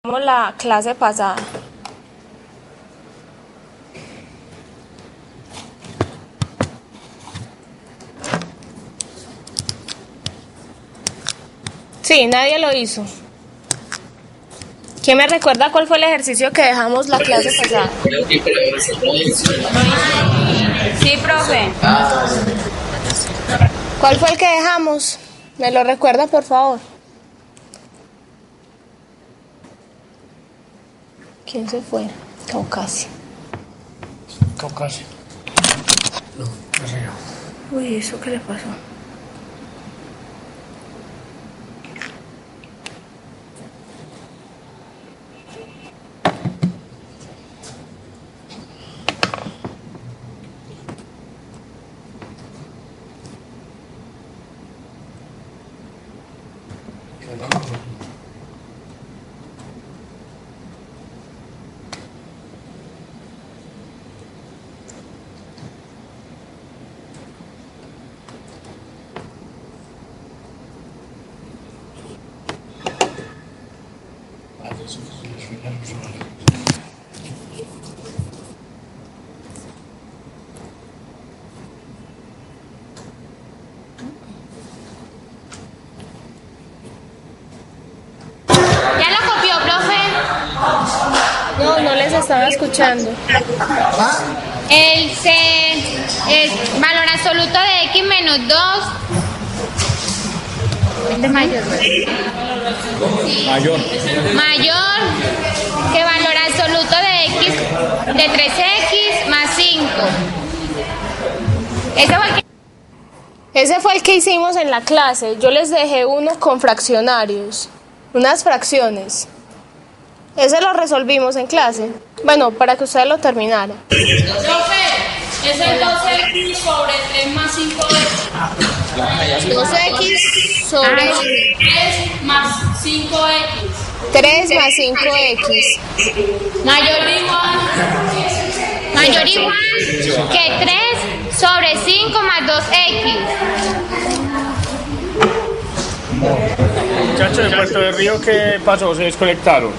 La clase pasada. Sí, nadie lo hizo. ¿Quién me recuerda cuál fue el ejercicio que dejamos la clase pasada? Sí, profe. ¿Cuál fue el que dejamos? ¿Me lo recuerda, por favor? ¿Quién se fue? Caucasia. Caucasia. No, no sé yo. Uy, ¿eso qué le pasó? ¿Ya lo copió, profe? No les estaba escuchando. El valor absoluto de x menos 2 es mayor. Mayor que valor absoluto de x de 3x más 5. Ese fue el que hicimos en la clase. Yo les dejé uno con fraccionarios, unas fracciones. Ese lo resolvimos en clase. Bueno, para que ustedes lo terminaran. Profe, es el 2x sobre 3 más 5x. 2x sobre 3 más 5x. 3 más 5x. Mayor igual que 3 sobre 5 más 2x. Muchachos de Puerto de Río, ¿qué pasó? ¿Se desconectaron?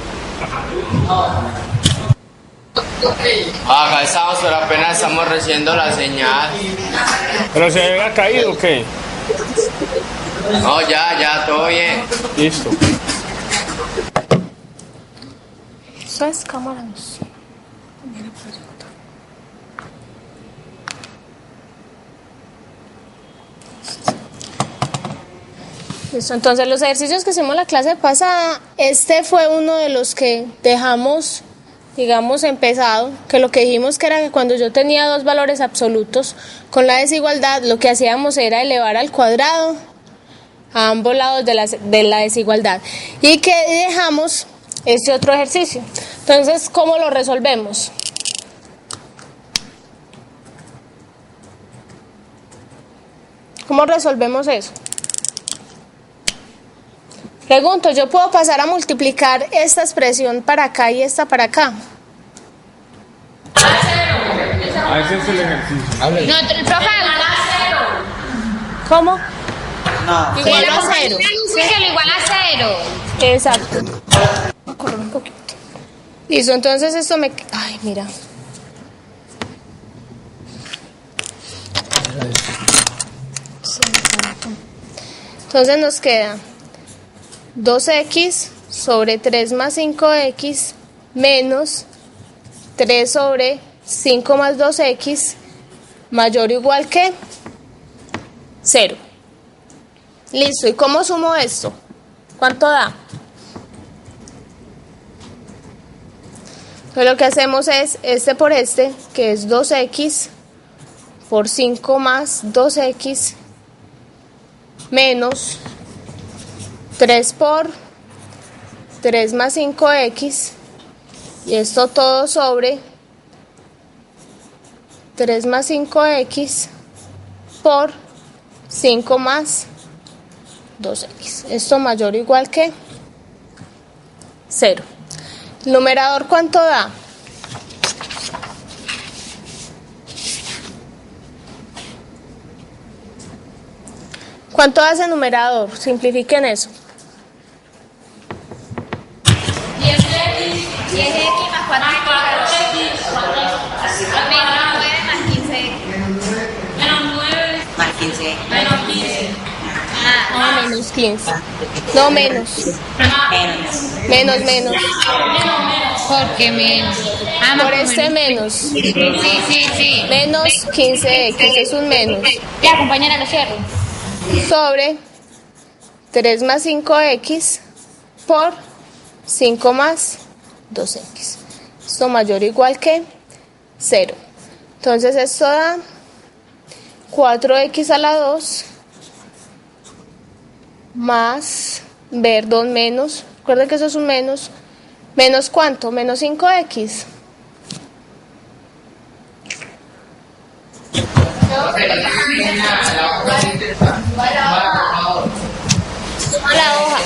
Acá estamos, pero apenas estamos recibiendo la señal. ¿Pero se había caído o qué? No, ya, todo bien. Listo. Eso es cámara. Listo, entonces los ejercicios que hicimos la clase pasada, este fue uno de los que dejamos, digamos, empezado, que lo que dijimos que era que cuando yo tenía dos valores absolutos con la desigualdad, lo que hacíamos era elevar al cuadrado a ambos lados de la desigualdad. Y que dejamos este otro ejercicio. Entonces, ¿cómo lo resolvemos? ¿Cómo resolvemos eso? Pregunto, ¿yo puedo pasar a multiplicar esta expresión para acá y esta para acá? Ese es el ejercicio. No, el profe. ¿Cómo? Igual a cero. Que lo igual a 0. Exacto. Voy a correr un poquito. Listo, entonces esto me... Ay, mira. Entonces nos queda 2x sobre 3 más 5x menos 3 sobre 5 más 2x mayor o igual que 0. Listo, ¿y cómo sumo esto? ¿Cuánto da? Entonces lo que hacemos es este por este, que es 2x por 5 más 2x menos 3 por 3 más 5x, y esto todo sobre 3 más 5x por 5 más 2x. Esto mayor o igual que 0. ¿El numerador cuánto da? ¿Cuánto hace el numerador? Simplifiquen eso. 10 10x más 4x menos 9 más 15x. Menos 9. Más 15. Menos 15. Ah, menos 15. No, menos. Menos. ¿Por qué menos? Por este menos. Sí. Menos 15x, es un menos. Ya, compañera, lo cierro. Sobre 3 más 5x por 5 más 2x. Esto mayor o igual que 0. Entonces esto da 4x a la 2 más, menos, recuerden que eso es un menos. ¿Menos cuánto? Menos 5x. La hoja.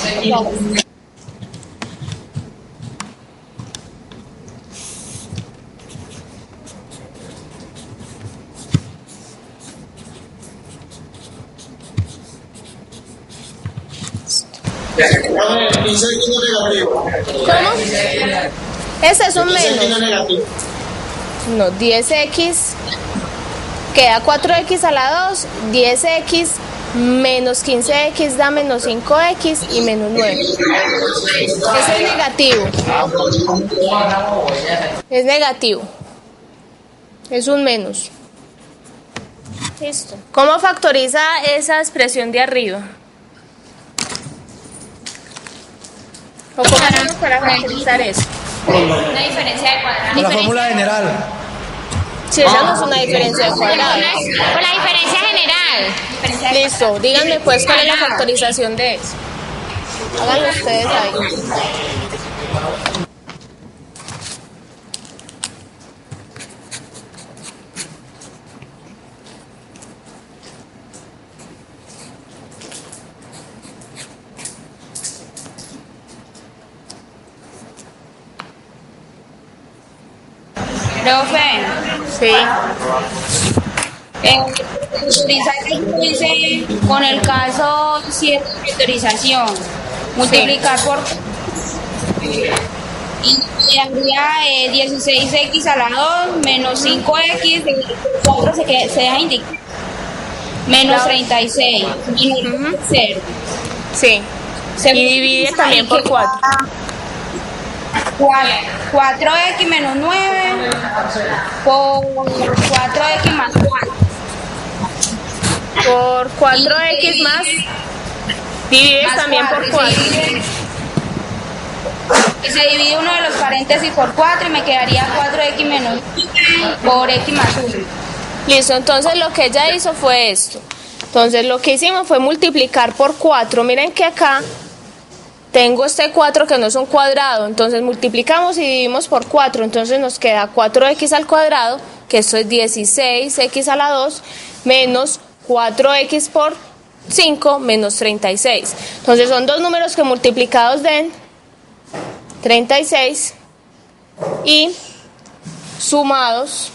¿Cómo? Ese es un menos. No, 10x. Queda 4x a la 2. 10x menos 15x da menos 5x y menos 9. Ese es negativo. Es negativo. Es un menos. Listo. ¿Cómo factoriza esa expresión de arriba? ¿O cómo hacemos para factorizar eso? Una diferencia de cuadrado. Con la fórmula general. Si esa no es una diferencia de cuadrado. Con la diferencia general. Listo, díganme pues cuál es la factorización de eso. Háganlo ustedes ahí. Profe, Sí. Factorizar dice con el caso 7 de factorización. Multiplicar por. Y habría 16x a la 2 menos 5x, 4 se deja indicar. Menos 36. Y 0. Sí. Y divide también por 4. 4x menos 9 por 4x más 4. Por 4x más. Divides también por 4. Y se divide uno de los paréntesis por 4 y me quedaría 4x menos por x más 1. Listo, entonces lo que ella hizo fue esto. Entonces lo que hicimos fue multiplicar por 4. Miren que acá tengo este 4 que no es un cuadrado, entonces multiplicamos y dividimos por 4, entonces nos queda 4x al cuadrado, que esto es 16x a la 2, menos 4x por 5, menos 36. Entonces son dos números que multiplicados den 36 y sumados,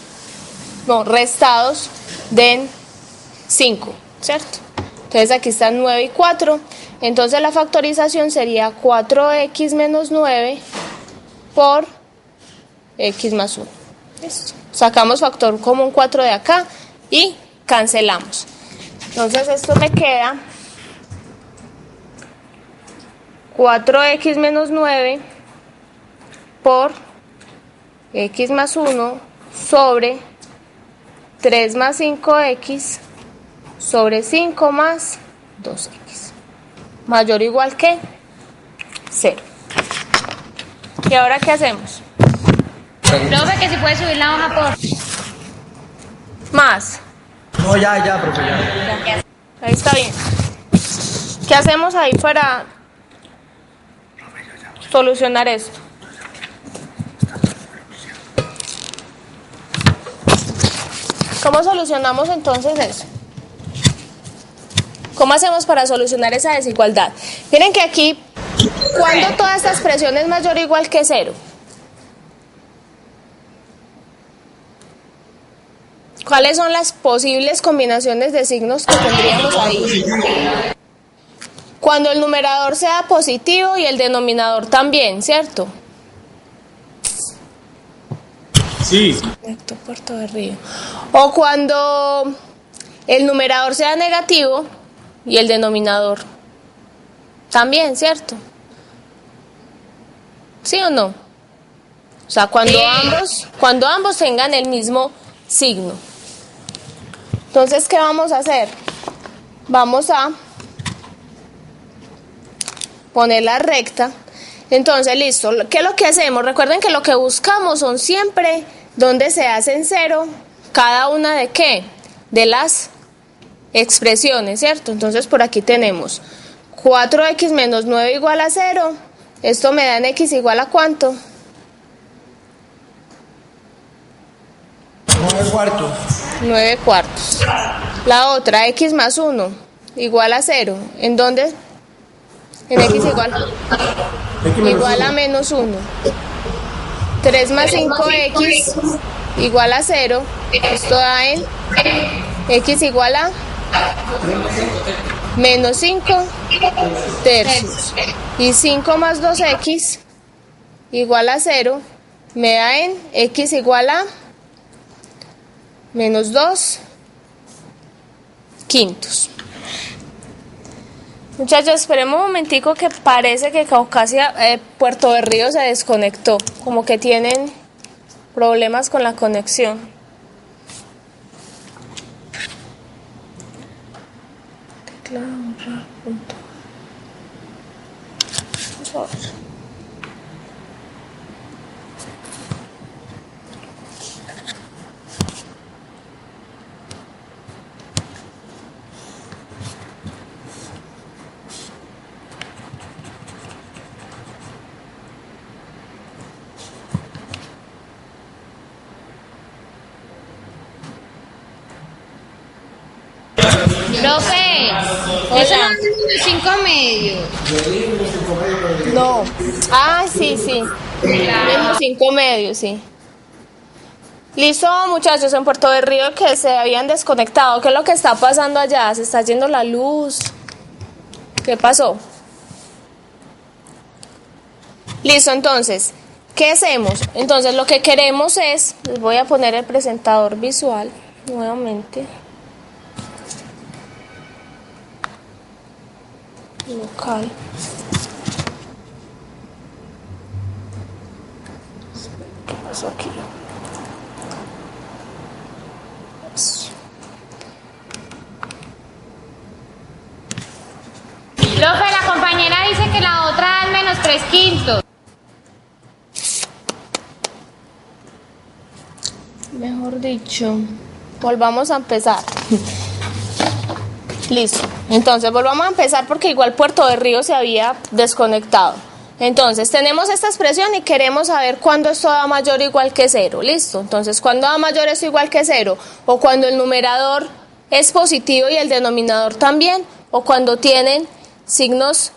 no, restados den 5, ¿cierto? Entonces aquí están 9 y 4. Entonces la factorización sería 4x menos 9 por x más 1. Listo. Sacamos factor común 4 de acá y cancelamos. Entonces esto me queda 4x menos 9 por x más 1 sobre 3 más 5x sobre 5 más 2x. Mayor o igual que 0. ¿Y ahora qué hacemos? Profe, que si puede subir la hoja por. Más. No, ya, profe, ya. Ahí está bien. ¿Qué hacemos ahí para solucionar esto? ¿Cómo solucionamos entonces eso? ¿Cómo hacemos para solucionar esa desigualdad? Miren que aquí, ¿cuándo toda esta expresión es mayor o igual que 0? ¿Cuáles son las posibles combinaciones de signos que tendríamos ahí? Cuando el numerador sea positivo y el denominador también, ¿cierto? Sí. Conecto Puerto de Río. O cuando el numerador sea negativo y el denominador también, ¿cierto? ¿Sí o no? O sea, cuando ambos tengan el mismo signo. Entonces, ¿qué vamos a hacer? Vamos a poner la recta. Entonces, listo. ¿Qué es lo que hacemos? Recuerden que lo que buscamos son siempre donde se hacen cero cada una de qué? De las expresiones, ¿cierto? Entonces, por aquí tenemos 4x menos 9 igual a 0. Esto me da en x igual a ¿cuánto? 9 cuartos. 9 cuartos. La otra, x más 1 igual a 0. ¿En dónde? En x igual a menos 1. 3 más 5x igual a 0. Esto da en x igual a menos 5 tercios. Y 5 más 2x igual a 0 me da en x igual a menos 2 quintos. Muchachos, esperemos un momentico que parece que Caucasia, Puerto de Río se desconectó. Como que tienen problemas con la conexión. Vamos a ver. Profe, eso no es 5 medios. No. Ah, sí. Menos 5 medios, sí. Listo, muchachos, en Puerto de Río que se habían desconectado. ¿Qué es lo que está pasando allá? ¿Se está yendo la luz? ¿Qué pasó? Listo, entonces, ¿qué hacemos? Entonces, lo que queremos es, les voy a poner el presentador visual nuevamente. Local. ¿Qué pasó aquí? Profe, la compañera dice que la otra es menos 3 quintos. Mejor dicho, volvamos a empezar. Listo. Entonces volvamos a empezar porque igual Puerto de Río se había desconectado. Entonces tenemos esta expresión y queremos saber cuándo esto da mayor o igual que 0. Listo. Entonces, ¿cuándo da mayor esto igual que 0? O cuando el numerador es positivo y el denominador también. O cuando tienen signos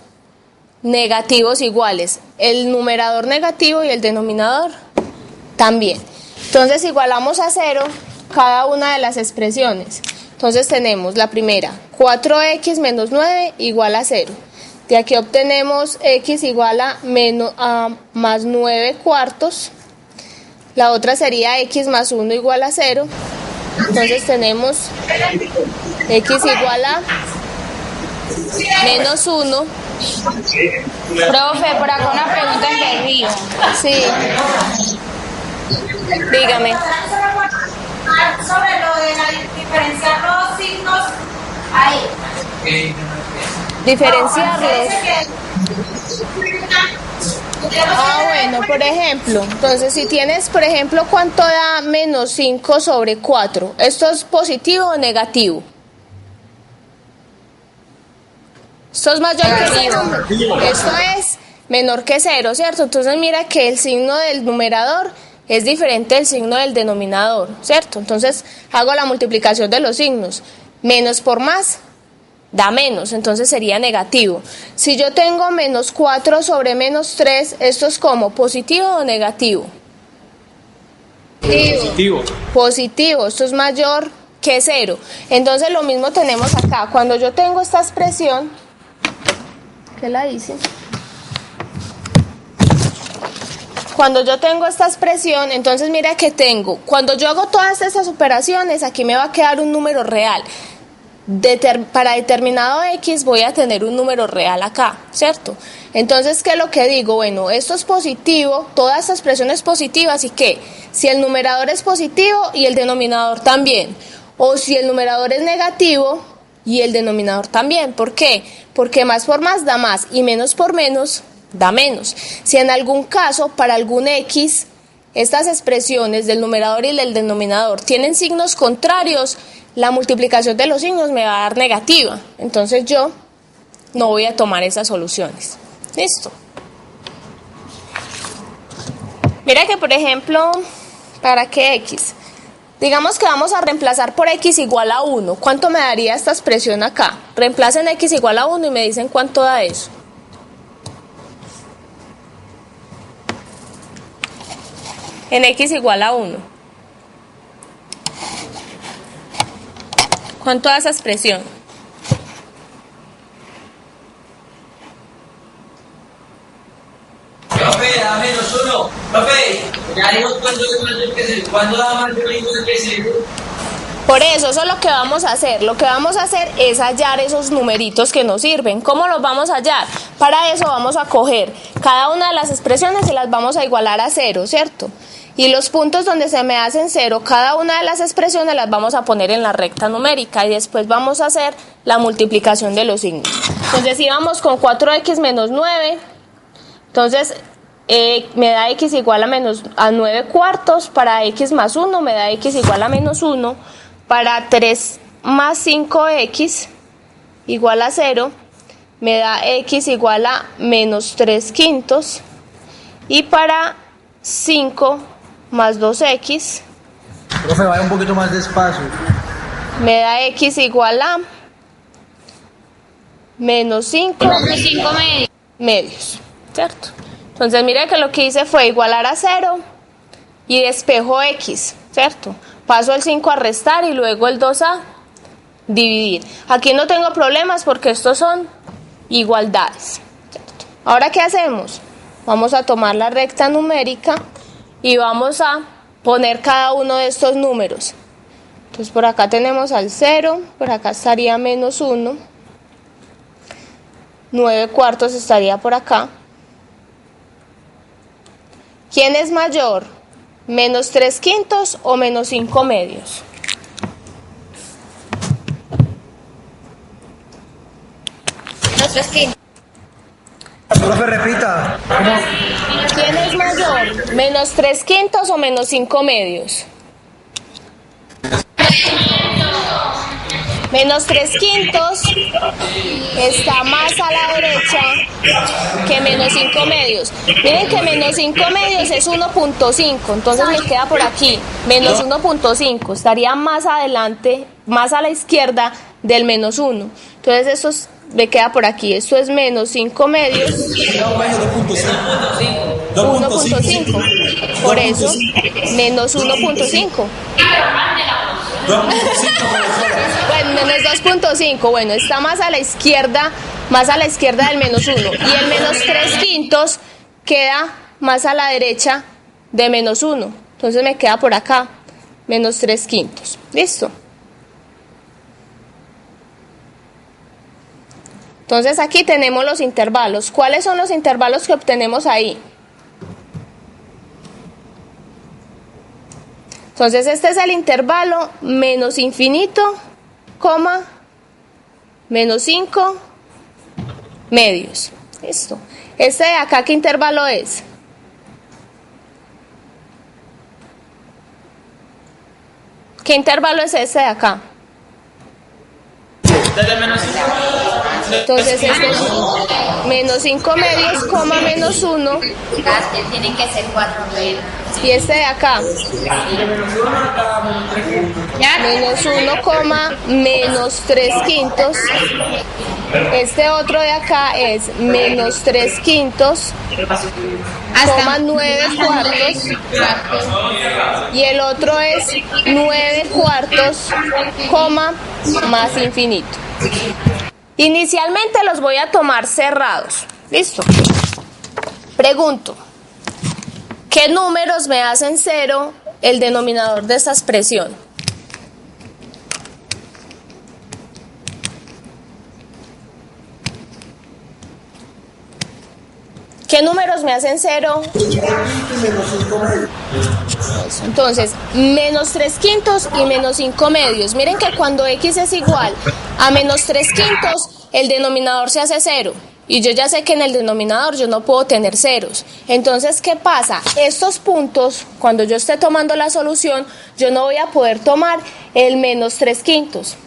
negativos iguales. El numerador negativo y el denominador también. Entonces igualamos a 0 cada una de las expresiones. Entonces tenemos la primera, 4x menos 9 igual a 0. De aquí obtenemos x igual a más 9 cuartos. La otra sería x más 1 igual a 0. Entonces tenemos x igual a menos 1. Profe, por acá una pregunta en Del Río. Sí. Dígame. Sobre lo de diferenciar los signos ahí. Diferenciarlos. Bueno, por ejemplo, entonces si tienes, por ejemplo, ¿cuánto da menos 5 sobre 4? ¿Esto es positivo o negativo? Esto es mayor que 0. Esto es menor que 0, ¿cierto? Entonces mira que el signo del numerador es diferente del signo del denominador, ¿cierto? Entonces hago la multiplicación de los signos. Menos por más da menos, entonces sería negativo. Si yo tengo menos 4 sobre menos 3, ¿esto es como positivo o negativo? Positivo. Positivo, esto es mayor que 0. Entonces lo mismo tenemos acá. Cuando yo tengo esta expresión, ¿qué la hice? cuando yo tengo esta expresión, entonces mira que tengo, cuando yo hago todas estas operaciones, aquí me va a quedar un número real. Para determinado X voy a tener un número real acá, ¿cierto? Entonces, ¿qué es lo que digo? Bueno, esto es positivo, toda esta expresión es positiva, así que si el numerador es positivo y el denominador también, o si el numerador es negativo y el denominador también. ¿Por qué? Porque más por más da más y menos por menos da menos. Si en algún caso, para algún X, estas expresiones del numerador y del denominador tienen signos contrarios, la multiplicación de los signos me va a dar negativa. Entonces yo no voy a tomar esas soluciones. ¿Listo? Mira que, por ejemplo, ¿para qué X? Digamos que vamos a reemplazar por X igual a 1. ¿Cuánto me daría esta expresión acá? Reemplacen X igual a 1 y me dicen cuánto da eso. En X igual a 1. ¿Cuánto da esa expresión? Profe, da menos 1. Profe, ya dimos cuándo da más de 1 que se. Por eso es lo que vamos a hacer. Lo que vamos a hacer es hallar esos numeritos que nos sirven. ¿Cómo los vamos a hallar? Para eso vamos a coger cada una de las expresiones y las vamos a igualar a 0, ¿cierto? Y los puntos donde se me hacen 0, cada una de las expresiones las vamos a poner en la recta numérica y después vamos a hacer la multiplicación de los signos. Entonces si vamos con 4x menos 9, entonces me da x igual a 9 cuartos, para x más 1 me da x igual a menos 1, para 3 más 5x igual a 0, me da x igual a menos 3 quintos, y para 5 más 2x, Profe, vaya un poquito más despacio. me da x igual a menos 5 medios, ¿cierto? Entonces mire que lo que hice fue igualar a 0 y despejo x, ¿cierto? Paso el 5 a restar y luego el 2 a dividir. Aquí no tengo problemas porque estos son igualdades, ¿cierto? Ahora, ¿qué hacemos? Vamos a tomar la recta numérica y vamos a poner cada uno de estos números. Entonces por acá tenemos al 0, por acá estaría menos 1, 9 cuartos estaría por acá. ¿Quién es mayor? ¿Menos 3 quintos o menos 5 medios? Los 3 quintos. Profe, repita. ¿Quién es mayor? ¿Menos 3 quintos o menos 5 medios? Menos 3 quintos está más a la derecha que menos 5 medios. Miren que menos 5 medios es 1.5, entonces me queda por aquí. Menos 1.5 estaría más adelante, más a la izquierda del menos 1. Entonces esto me queda por aquí. Esto es menos 5 medios. 1.5. Por eso, menos 1.5. Bueno, menos 2.5. Bueno, está más a la izquierda del menos 1. Y el menos 3 quintos queda más a la derecha de menos 1. Entonces me queda por acá, menos 3 quintos. ¿Listo? Entonces aquí tenemos los intervalos. ¿Cuáles son los intervalos que obtenemos ahí? Entonces este es el intervalo menos infinito, coma, menos 5 medios. Listo. Este de acá, ¿qué intervalo es? ¿Qué intervalo es este de acá? Desde menos 5. Entonces este es menos 5 medios, coma, menos 1. Tienen que ser 4 medios. Y este de acá, menos 1, coma, menos 3 quintos. Este otro de acá es menos 3 quintos, coma, 9 cuartos. Y el otro es 9 cuartos, coma, más infinito. Inicialmente los voy a tomar cerrados. ¿Listo? Pregunto, ¿Qué números me hacen 0 el denominador de esta expresión? ¿Qué números me hacen 0? Entonces, menos 3 quintos y menos 5 medios. Miren que cuando x es igual a menos 3 quintos, el denominador se hace 0. Y yo ya sé que en el denominador yo no puedo tener ceros. Entonces, ¿qué pasa? Estos puntos, cuando yo esté tomando la solución, yo no voy a poder tomar el menos 3 quintos.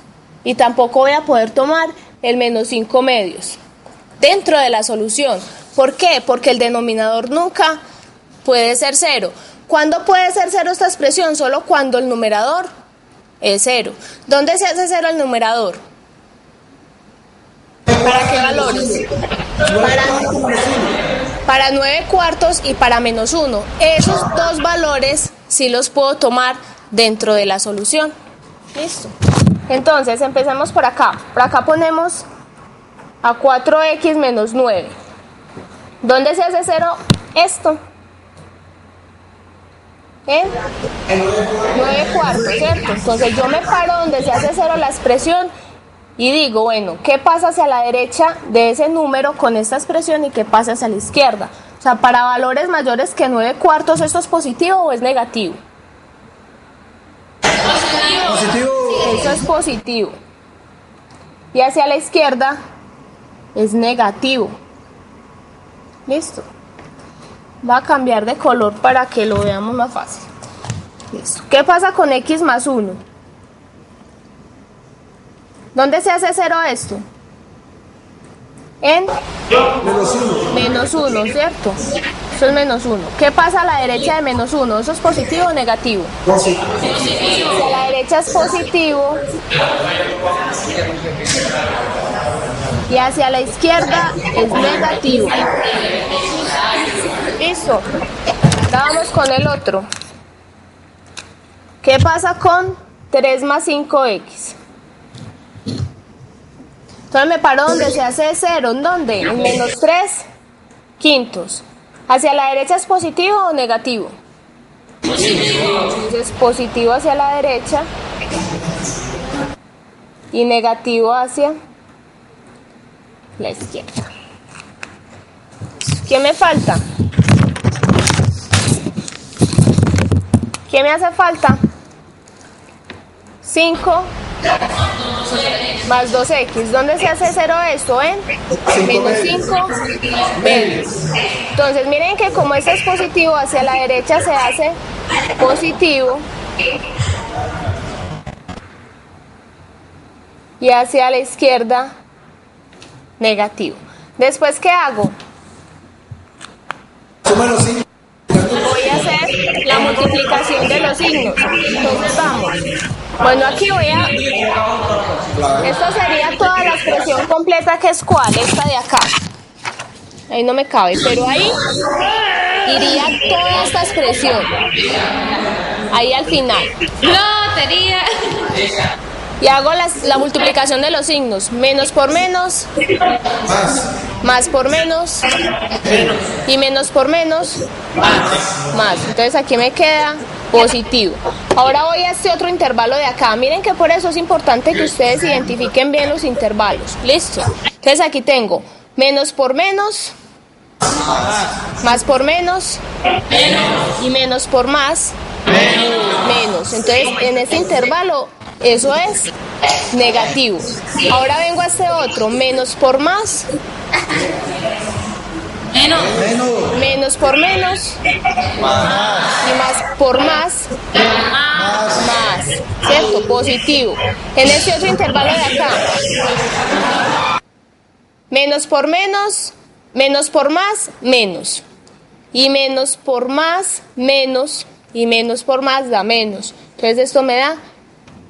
Y tampoco voy a poder tomar el menos 5 medios dentro de la solución. ¿Por qué? Porque el denominador nunca puede ser 0. ¿Cuándo puede ser 0 esta expresión? Solo cuando el numerador es 0. ¿Dónde se hace 0 el numerador? ¿Para qué valores? Para 9 cuartos y para menos 1. Esos dos valores sí los puedo tomar dentro de la solución. Listo. Entonces, empecemos por acá. Por acá ponemos a 4x menos 9. ¿Dónde se hace 0 esto? En 9 cuartos, ¿cierto? Entonces yo me paro donde se hace 0 la expresión y digo, bueno, ¿qué pasa hacia la derecha de ese número con esta expresión y qué pasa hacia la izquierda? O sea, para valores mayores que 9 cuartos, ¿esto es positivo o es negativo? Positivo. Eso es positivo. Y hacia la izquierda es negativo. Listo. Va a cambiar de color para que lo veamos más fácil. Listo. ¿Qué pasa con x más 1? ¿Dónde se hace 0 esto? En menos 1, ¿cierto? Eso es menos 1. ¿Qué pasa a la derecha de menos 1? ¿Eso es positivo o negativo? Positivo. Si a la derecha es positivo y hacia la izquierda es negativo. Listo. Ahora vamos con el otro. ¿Qué pasa con 3 más 5x? Entonces me paro donde se hace 0. ¿En dónde? En menos 3 quintos. ¿Hacia la derecha es positivo o negativo? Positivo. Entonces positivo hacia la derecha y negativo hacia la izquierda. ¿Qué me falta? ¿Qué me hace falta? 5 más 2x. ¿Dónde se hace 0 esto? En menos 5 medios. Entonces miren que como esto es positivo, hacia la derecha se hace positivo y hacia la izquierda negativo. Después, ¿qué hago? Voy a hacer la multiplicación de los signos. Entonces vamos. Bueno, aquí voy a... Esto sería toda la expresión completa, que es ¿cuál? Esta de acá. Ahí no me cabe, pero ahí iría toda esta expresión. Ahí al final. Lotería. Y hago la multiplicación de los signos. Menos por menos. Más por menos. Y menos por menos. Más. Entonces aquí me queda positivo. Ahora voy a este otro intervalo de acá. Miren que por eso es importante que ustedes identifiquen bien los intervalos. ¿Listo? Entonces aquí tengo menos por menos. Más por menos. Y menos por más. Menos. Entonces en este intervalo eso es negativo. Ahora vengo a este otro. Menos por más. Menos por menos. Y más por más. Más. ¿Cierto? Positivo. En este otro intervalo de acá. Menos por menos. Menos por más. Menos. Y menos por más. Menos. Y menos por más da menos. Entonces esto me da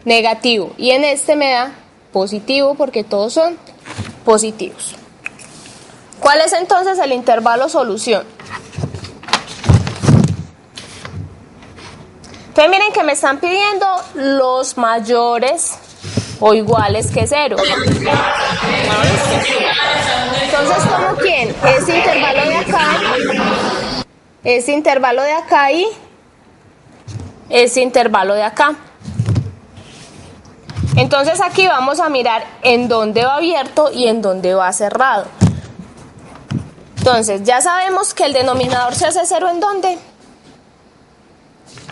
negativo. Y en este me da positivo porque todos son positivos. ¿Cuál es entonces el intervalo solución? Entonces miren que me están pidiendo los mayores o iguales que 0. Entonces, ¿como quién? Este intervalo de acá este intervalo de acá y este intervalo de acá. Entonces aquí vamos a mirar en dónde va abierto y en dónde va cerrado. Entonces ya sabemos que el denominador se hace cero ¿en dónde?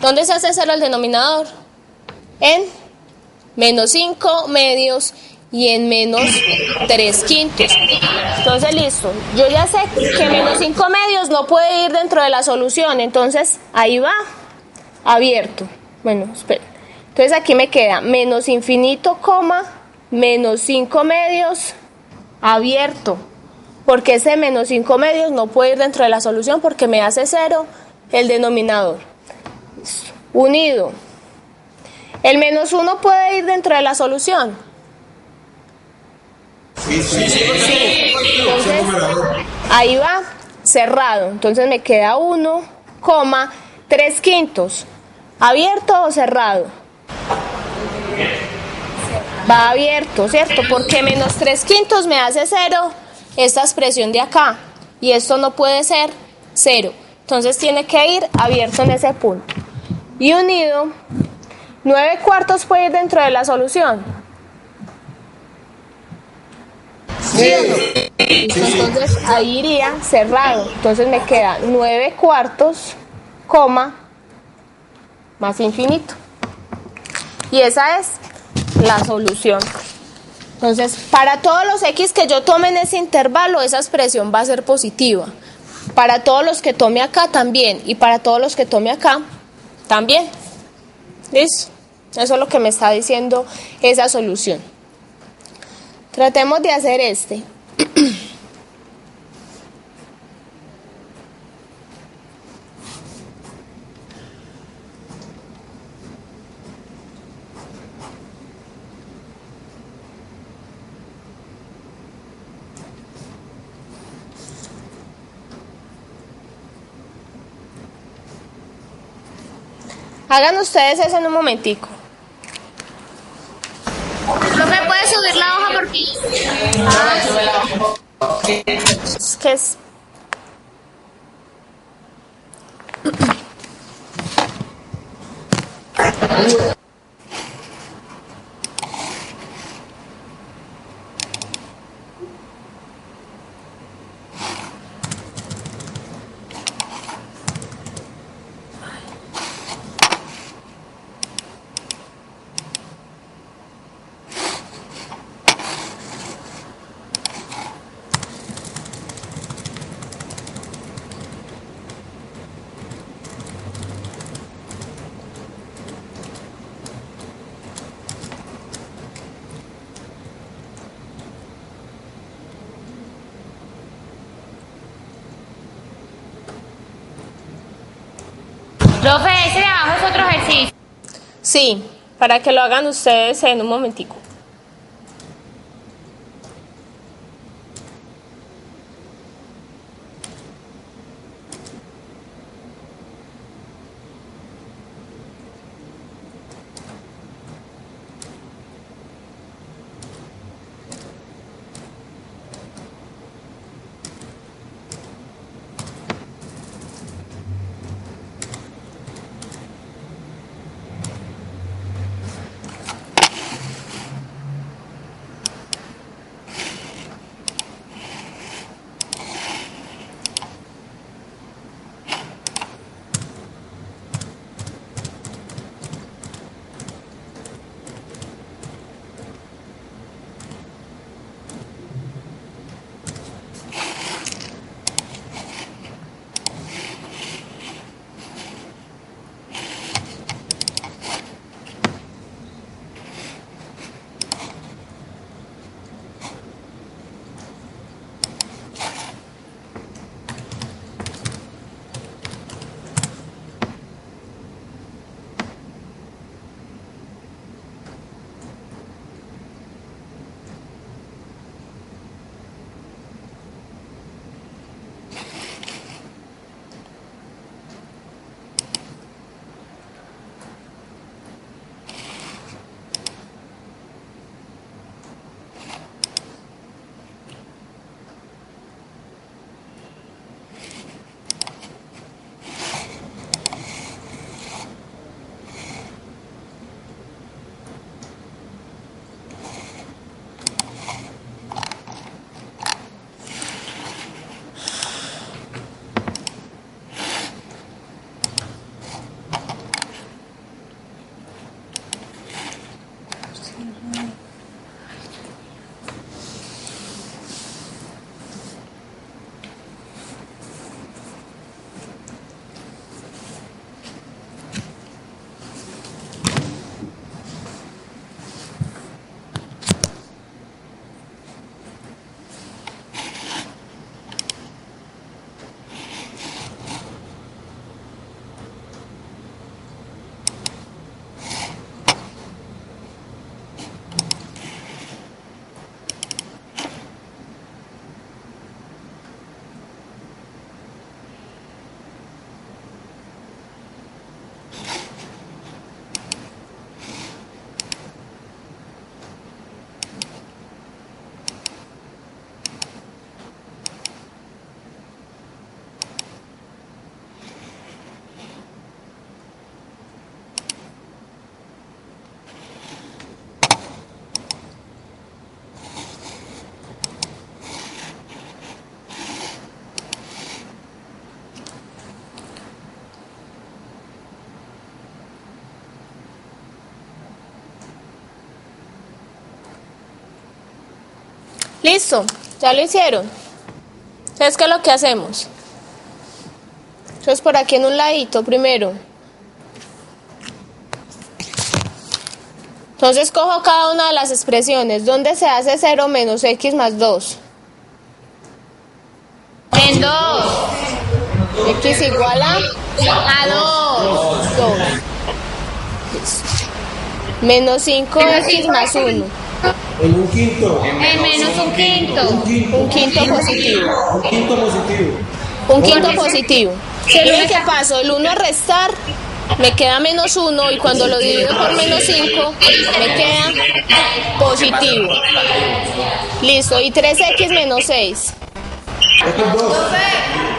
¿Dónde se hace cero el denominador? En menos 5 medios y en menos 3 quintos. Entonces listo, yo ya sé que menos 5 medios no puede ir dentro de la solución, entonces ahí va abierto. Bueno, espera. Entonces aquí me queda menos infinito, coma, menos 5 medios abierto. Porque ese menos 5 medios no puede ir dentro de la solución porque me hace cero el denominador. Unido. ¿El menos 1 puede ir dentro de la solución? Sí. Entonces, ahí va, cerrado. Entonces me queda 1, 3 quintos. ¿Abierto o cerrado? Va abierto, ¿cierto? Porque menos 3 quintos me hace cero esta expresión de acá. Y esto no puede ser cero. Entonces tiene que ir abierto en ese punto. Y unido, 9 cuartos puede ir dentro de la solución. ¿Sí o no? Entonces ahí iría cerrado. Entonces me queda 9 cuartos, coma, más infinito. Y esa es la solución. Entonces, para todos los x que yo tome en ese intervalo, esa expresión va a ser positiva. Para todos los que tome acá también. Y para todos los que tome acá también. ¿Listo? Eso es lo que me está diciendo esa solución. Tratemos de hacer este. Hagan ustedes eso en un momentico. ¿Profe, puede subir la hoja por ti? Es que es... Profe, ese de abajo es otro ejercicio. Sí, para que lo hagan ustedes en un momentico. Listo, ya lo hicieron. Entonces, ¿qué es lo que hacemos? Entonces, por aquí en un ladito primero. Entonces, cojo cada una de las expresiones. ¿Dónde se hace 0 menos x más 2? En 2. X igual a 2. 2. Menos 5x más 1. En un quinto. En menos un quinto. Un quinto positivo. Un quinto positivo. Un quinto positivo. Mira que paso el 1 a restar, me queda menos 1 y cuando lo divido por menos 5 me queda positivo. Listo, y 3x menos 6. Estos dos.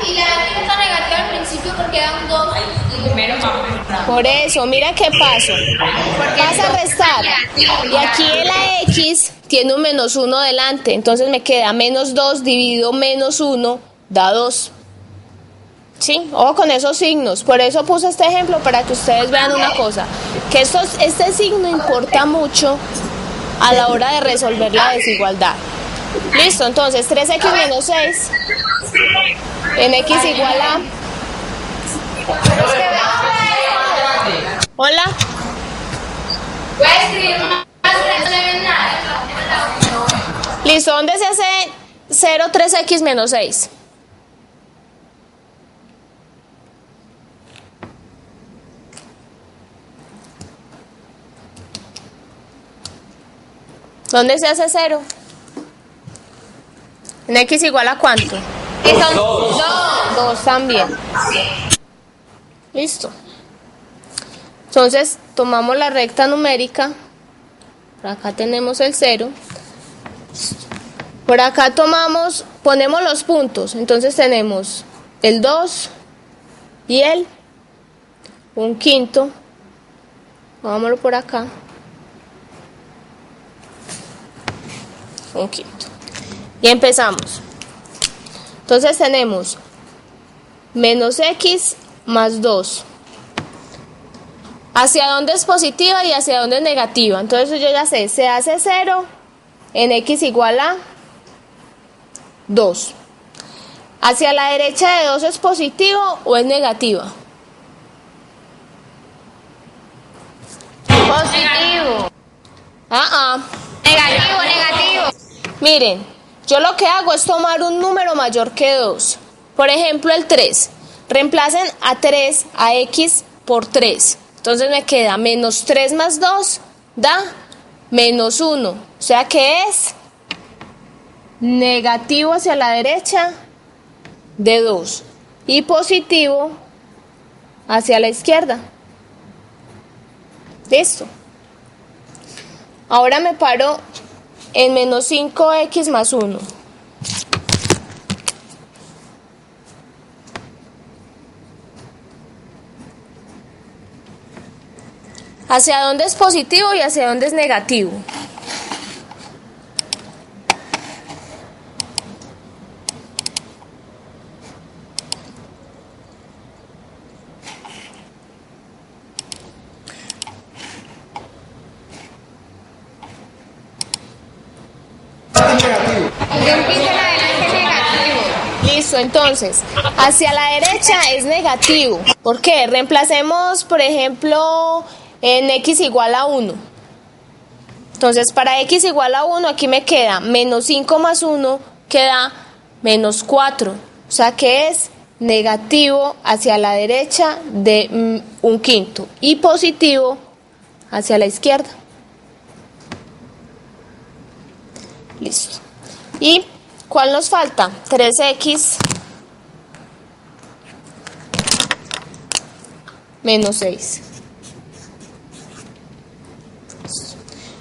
Y la X está negativa al principio porque da un 2. Por eso, mira qué paso. Vas a restar. Y aquí la X tiene un menos 1 delante. Entonces me queda menos 2 dividido menos 1 da 2. ¿Sí? Ojo con esos signos. Por eso puse este ejemplo para que ustedes vean una cosa. Que este signo importa mucho a la hora de resolver la desigualdad. Listo, entonces 3x menos 6 en x igual a... Hola. Voy a escribir más, no le ven nada. Listo, ¿dónde se hace 0, 3x menos 6? ¿Dónde se hace 0? ¿En x igual a cuánto? Son 2 también. Listo. Entonces, tomamos la recta numérica. Por acá tenemos el 0. Por acá ponemos los puntos. Entonces tenemos el 2 y el 1/5. Vámonos por acá. 1/5. Y empezamos. Entonces tenemos menos x más 2. ¿Hacia dónde es positiva y hacia dónde es negativa? Entonces yo ya sé, se hace 0 en x igual a 2. ¿Hacia la derecha de 2 es positivo o es negativa? positivo. Negativo. Miren, yo lo que hago es tomar un número mayor que 2. Por ejemplo, el 3. Reemplacen a 3 a x por 3. Entonces me queda menos 3 más 2 da menos 1. O sea que es negativo hacia la derecha de 2 y positivo hacia la izquierda. Listo. Ahora me paro en menos 5x más 1. ¿Hacia dónde es positivo y hacia dónde es negativo? Listo, entonces, hacia la derecha es negativo. ¿Por qué? Reemplacemos, por ejemplo, en x igual a 1. Entonces, para x igual a 1, aquí me queda menos 5 más 1, queda menos 4. O sea que es negativo hacia la derecha de 1/5 y positivo hacia la izquierda. Listo. ¿Y cuál nos falta? 3x menos 6.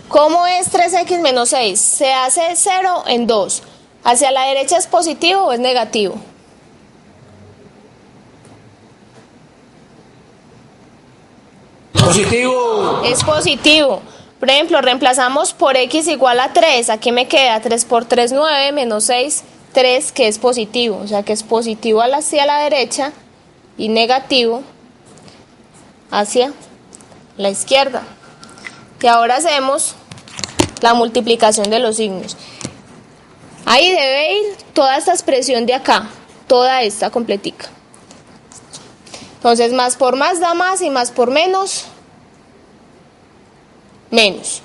¿Cómo es 3x menos 6? Se hace 0 en 2. ¿Hacia la derecha es positivo o es negativo? Positivo. Es positivo. Por ejemplo, reemplazamos por x igual a 3. Aquí me queda 3 por 3, 9, menos 6, 3, que es positivo. O sea que es positivo hacia la derecha y negativo hacia la izquierda. Y ahora hacemos la multiplicación de los signos. Ahí debe ir toda esta expresión de acá, toda esta completica. Entonces, más por más da más y más por menos, menos.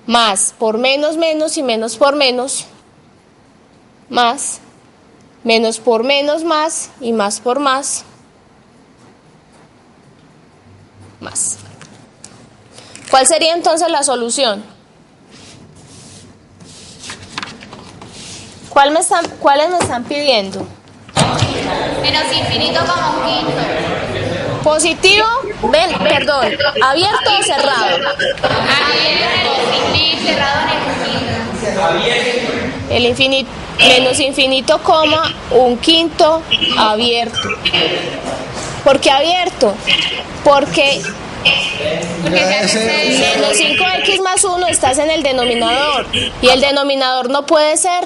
Más por menos, menos y menos por menos, más. Menos por menos, más y más por más, más. ¿Cuál sería entonces la solución? ¿Cuáles me están pidiendo? Menos infinito como un quinto. Positivo, perdón, abierto o cerrado. Abierto, cerrado en el infinito. El infinito, menos infinito, coma, un quinto abierto. ¿Por qué abierto? Porque menos 5x más 1 estás en el denominador y el denominador no puede ser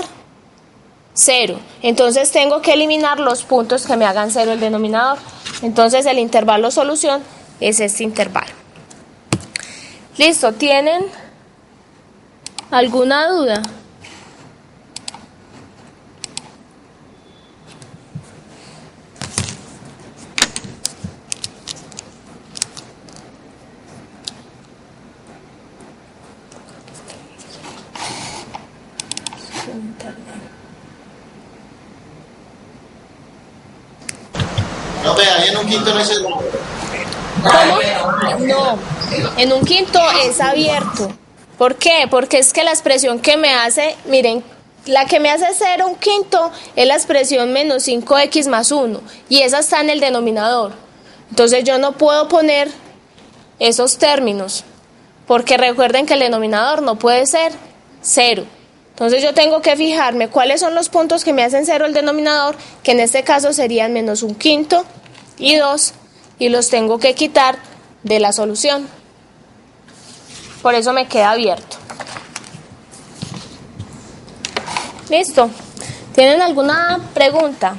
0. Entonces tengo que eliminar los puntos que me hagan 0 el denominador. Entonces el intervalo solución es este intervalo. ¿Listo? ¿Tienen alguna duda? No, vea, ahí en un quinto no es el... ¿Cómo? No, en un quinto es abierto. ¿Por qué? Porque es que la expresión que me hace, miren, la que me hace 0 un quinto es la expresión menos 5x más 1 y esa está en el denominador. Entonces yo no puedo poner esos términos porque recuerden que el denominador no puede ser 0. Entonces yo tengo que fijarme cuáles son los puntos que me hacen 0 el denominador, que en este caso serían menos un quinto y 2, y los tengo que quitar de la solución. Por eso me queda abierto. ¿Listo? ¿Tienen alguna pregunta?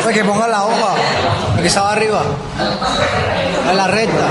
Oye, que ponga la hoja, la que estaba arriba, a la recta.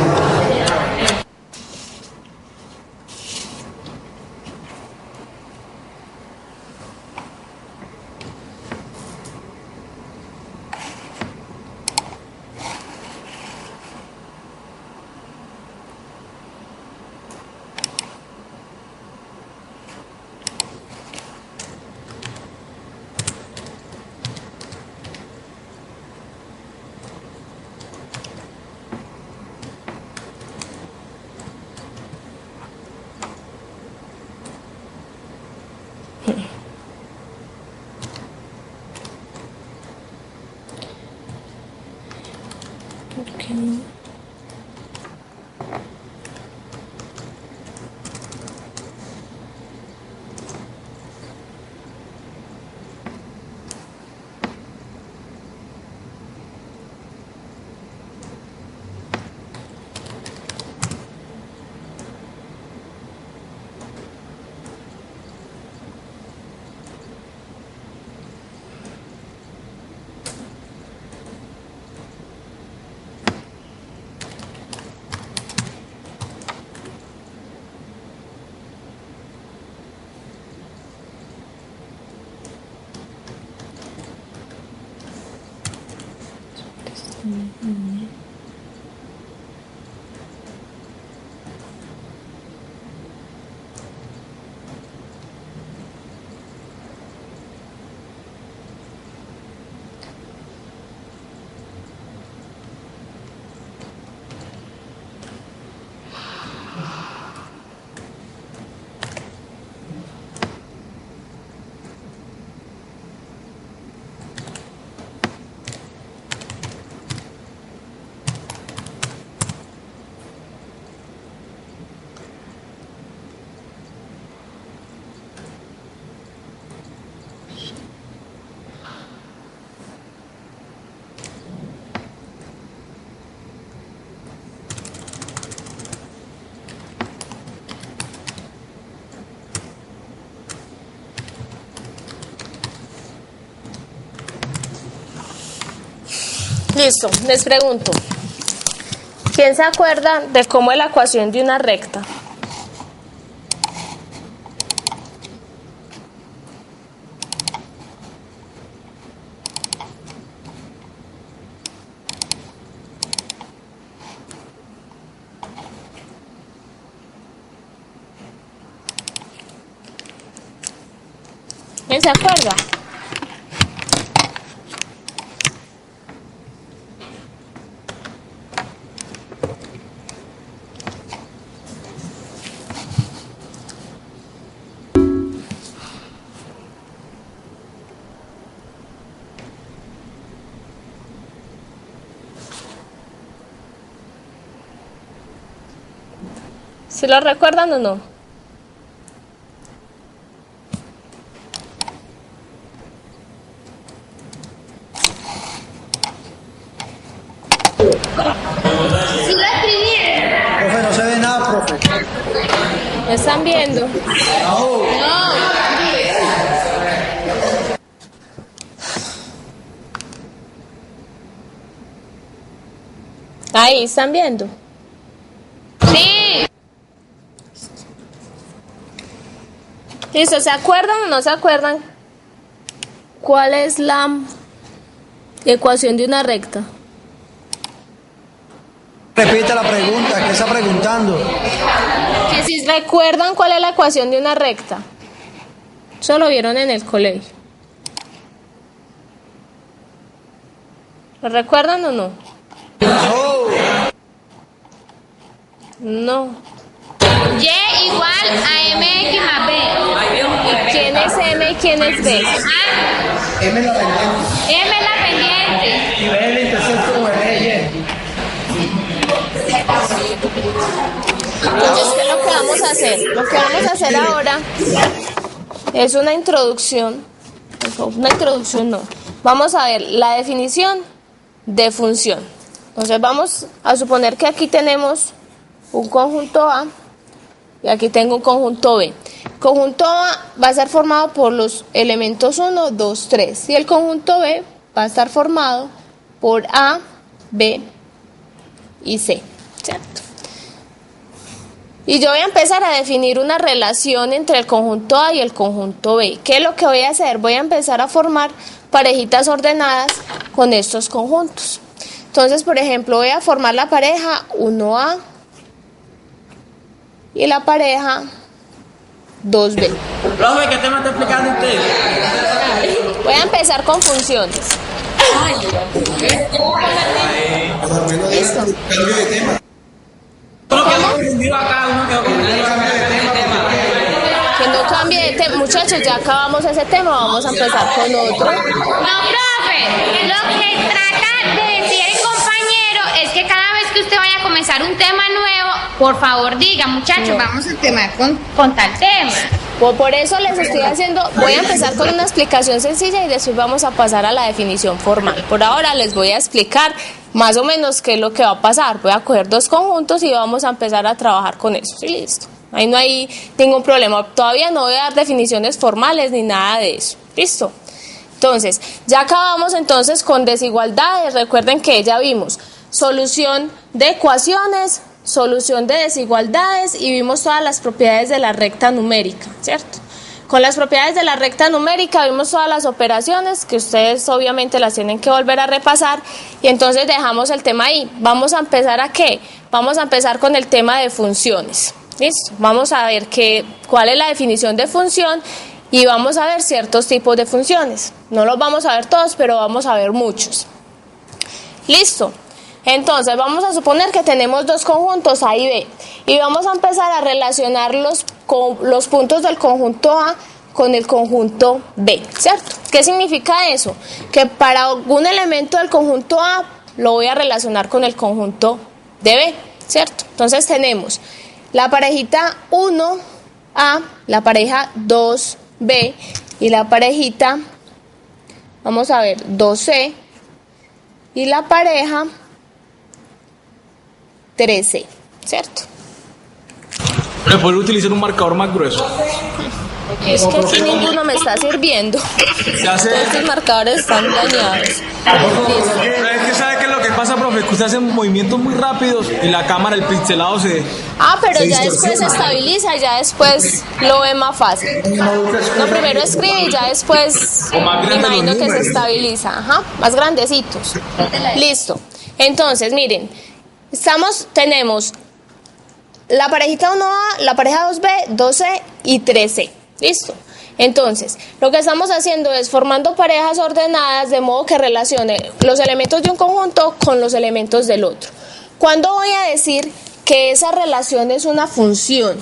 Listo, les pregunto. ¿Quién se acuerda de cómo es la ecuación de una recta? ¿Quién se acuerda? ¿Sí lo recuerdan o no? Sí la escribí. Profe, no se ve nada, profe. ¿Me están viendo? No. Ahí, ¿están viendo? Sí. Listo, ¿se acuerdan o no se acuerdan cuál es la ecuación de una recta? Repite la pregunta, ¿qué está preguntando? Que si recuerdan cuál es la ecuación de una recta. Eso lo vieron en el colegio. ¿Lo recuerdan o no? No. Y igual a mx más b. ¿Quién es M y quién es B? Ah, M es la pendiente. m es la pendiente. Y B es el intersecto con R y Y. Entonces, ¿qué es lo que vamos a hacer? Lo que vamos a hacer ahora es una introducción. Una introducción no. Vamos a ver la definición de función. Entonces vamos a suponer que aquí tenemos un conjunto A y aquí tengo un conjunto B. El conjunto A va a estar formado por los elementos 1, 2, 3 y el conjunto B va a estar formado por A, B y C, ¿cierto? Y yo voy a empezar a definir una relación entre el conjunto A y el conjunto B. ¿Qué es lo que voy a hacer? Voy a empezar a formar parejitas ordenadas con estos conjuntos. Entonces, por ejemplo, voy a formar la pareja 1A y la pareja 2B. Profe, ¿qué tema está explicando usted? Voy a empezar con funciones. Listo. Cambio de tema. Uno quedó confundido acá, uno quedó confundido. Que no cambie de tema. Muchachos, ya acabamos ese tema, vamos a empezar con otro. No, profe, lo que trata de decir el compañero es que cada vez que usted vaya a comenzar un tema nuevo, por favor diga, muchachos, vamos a empezar con tal tema. Por eso les estoy haciendo, voy a empezar con una explicación sencilla y después vamos a pasar a la definición formal. Por ahora les voy a explicar más o menos qué es lo que va a pasar. Voy a coger dos conjuntos y vamos a empezar a trabajar con eso. Y listo. Ahí no hay ningún problema. Todavía no voy a dar definiciones formales ni nada de eso. Listo. Entonces, ya acabamos entonces con desigualdades. Recuerden que ya vimos solución de ecuaciones, solución de desigualdades y vimos todas las propiedades de la recta numérica, ¿cierto? Con las propiedades de la recta numérica vimos todas las operaciones que ustedes obviamente las tienen que volver a repasar y entonces dejamos el tema ahí. Vamos a empezar ¿a qué? Vamos a empezar con el tema de funciones. ¿Listo? Vamos a ver cuál es la definición de función y vamos a ver ciertos tipos de funciones. No los vamos a ver todos, pero vamos a ver muchos. ¿Listo? Entonces vamos a suponer que tenemos dos conjuntos A y B y vamos a empezar a relacionar los puntos del conjunto A con el conjunto B, ¿cierto? ¿Qué significa eso? Que para algún elemento del conjunto A lo voy a relacionar con el conjunto de B, ¿cierto? Entonces tenemos la parejita 1A, la pareja 2B y la parejita, vamos a ver, 2C y la pareja 13, ¿cierto? ¿Le puedo utilizar un marcador más grueso? Es que aquí ninguno me está sirviendo. Se hace... Todos estos marcadores están dañados. Es que sabe que profe, que usted hace movimientos muy rápidos y la cámara, el pixelado se... Pero se ya después se distorsiona. estabiliza, ya después lo ve más fácil. No, primero escribe y ya después O más me grandes los imagino que se números. estabiliza. Ajá, más grandecitos. Listo. Entonces, miren, tenemos la parejita 1A, la pareja 2B, 2C y 3C. Listo. Entonces, lo que estamos haciendo es formando parejas ordenadas de modo que relacione los elementos de un conjunto con los elementos del otro. ¿Cuándo voy a decir que esa relación es una función?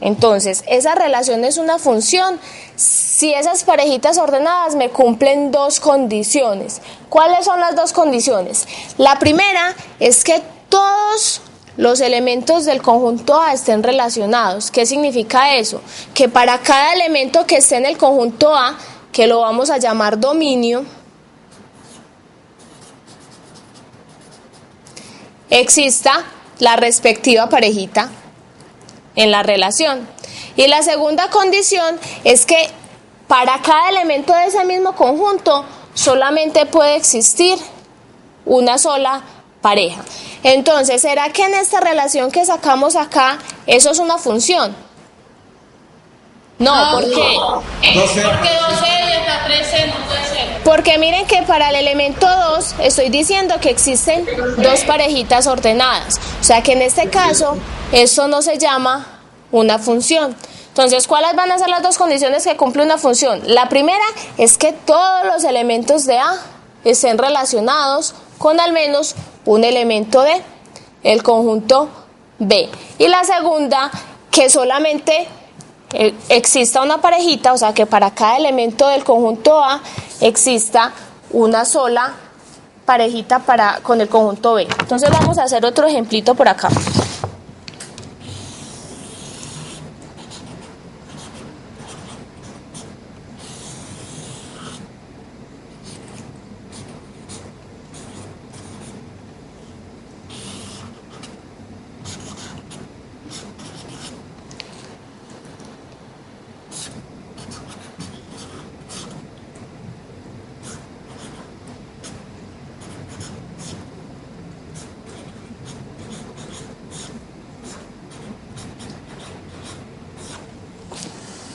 Entonces, esa relación es una función si esas parejitas ordenadas me cumplen dos condiciones. ¿Cuáles son las dos condiciones? La primera es que todos los elementos del conjunto A estén relacionados. ¿Qué significa eso? Que para cada elemento que esté en el conjunto A, que lo vamos a llamar dominio, exista la respectiva parejita en la relación. Y la segunda condición es que para cada elemento de ese mismo conjunto solamente puede existir una sola pareja. Entonces, ¿será que en esta relación que sacamos acá, eso es una función? No, ¿por qué? Porque 12 y hasta 13 no puede ser. Porque miren que para el elemento 2 estoy diciendo que existen dos parejitas ordenadas. O sea que en este caso, eso no se llama una función. Entonces, ¿cuáles van a ser las dos condiciones que cumple una función? La primera es que todos los elementos de A estén relacionados con al menos un elemento de el conjunto B. Y la segunda, que solamente exista una parejita, o sea que para cada elemento del conjunto A exista una sola parejita con el conjunto B. Entonces vamos a hacer otro ejemplito por acá.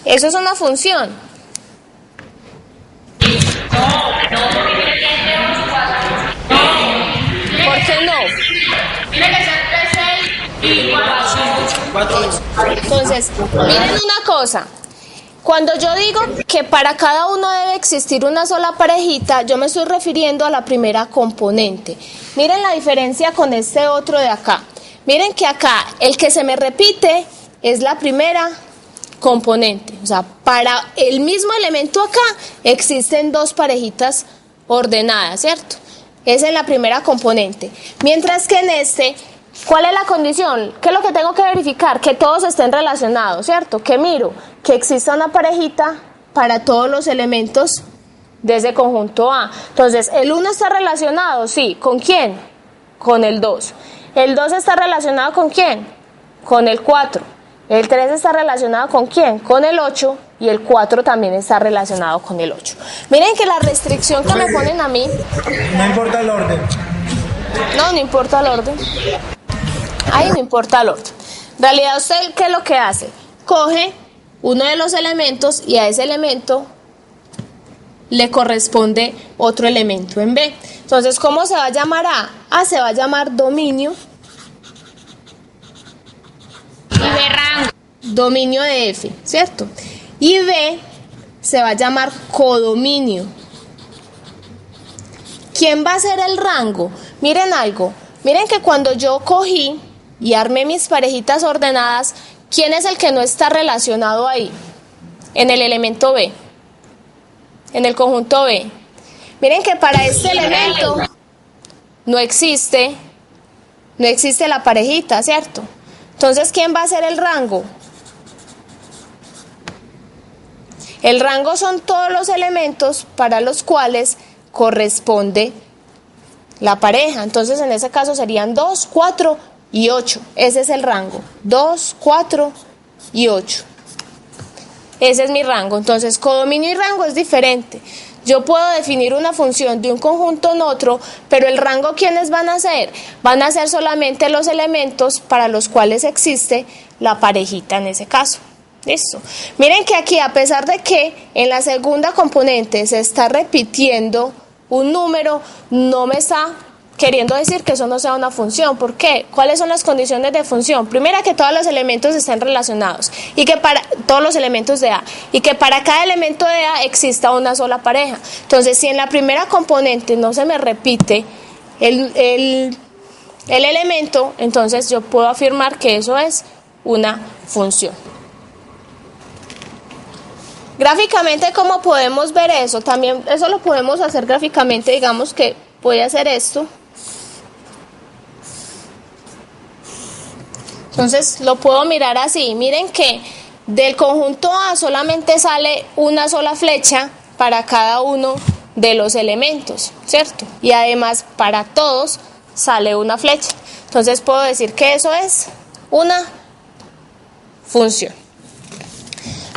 Eso es una función. ¿Por qué no? Tiene que ser 13 y 4. Entonces, miren una cosa. Cuando yo digo que para cada uno debe existir una sola parejita, yo me estoy refiriendo a la primera componente. Miren la diferencia con este otro de acá. Miren que acá el que se me repite es la primera componente. O sea, para el mismo elemento acá existen dos parejitas ordenadas, ¿cierto? Esa es la primera componente. Mientras que en este, ¿cuál es la condición? ¿Qué es lo que tengo que verificar? Que todos estén relacionados, ¿cierto? ¿Qué miro? Que exista una parejita para todos los elementos de ese conjunto A. Entonces, ¿el 1 está relacionado? Sí. ¿Con quién? Con el 2. ¿El 2 está relacionado con quién? Con el 4. El 3 está relacionado con quién? Con el 8. Y el 4 también está relacionado con el 8. Miren que la restricción que me ponen a mí... No importa el orden. No importa el orden. Ahí no importa el orden. En realidad, ¿usted qué es lo que hace? Coge uno de los elementos y a ese elemento le corresponde otro elemento en B. Entonces, ¿cómo se va a llamar A? A se va a llamar dominio. Y B rango. Dominio de F, ¿cierto? Y B se va a llamar codominio. ¿Quién va a ser el rango? Miren algo. Miren que cuando yo cogí y armé mis parejitas ordenadas, ¿quién es el que no está relacionado ahí? En el elemento B. En el conjunto B. Miren que para este elemento no existe la parejita, ¿cierto? Entonces, ¿quién va a ser el rango? El rango son todos los elementos para los cuales corresponde la pareja. Entonces, en ese caso serían 2, 4 y 8. Ese es el rango. 2, 4 y 8. Ese es mi rango. Entonces, codominio y rango es diferente. yo puedo definir una función de un conjunto en otro, pero el rango, ¿quiénes van a ser? Van a ser solamente los elementos para los cuales existe la parejita en ese caso. Listo. Miren que aquí, a pesar de que en la segunda componente se está repitiendo un número, no me está queriendo decir que eso no sea una función. ¿Por qué? ¿Cuáles son las condiciones de función? Primera, que todos los elementos estén relacionados y que para todos los elementos de A y que para cada elemento de A exista una sola pareja. Entonces, si en la primera componente no se me repite el elemento, entonces yo puedo afirmar que eso es una función. Gráficamente, ¿cómo podemos ver eso? También eso lo podemos hacer gráficamente. Digamos que voy a hacer esto. Entonces lo puedo mirar así. Miren que del conjunto A solamente sale una sola flecha para cada uno de los elementos, ¿cierto? Y además para todos sale una flecha. Entonces puedo decir que eso es una función.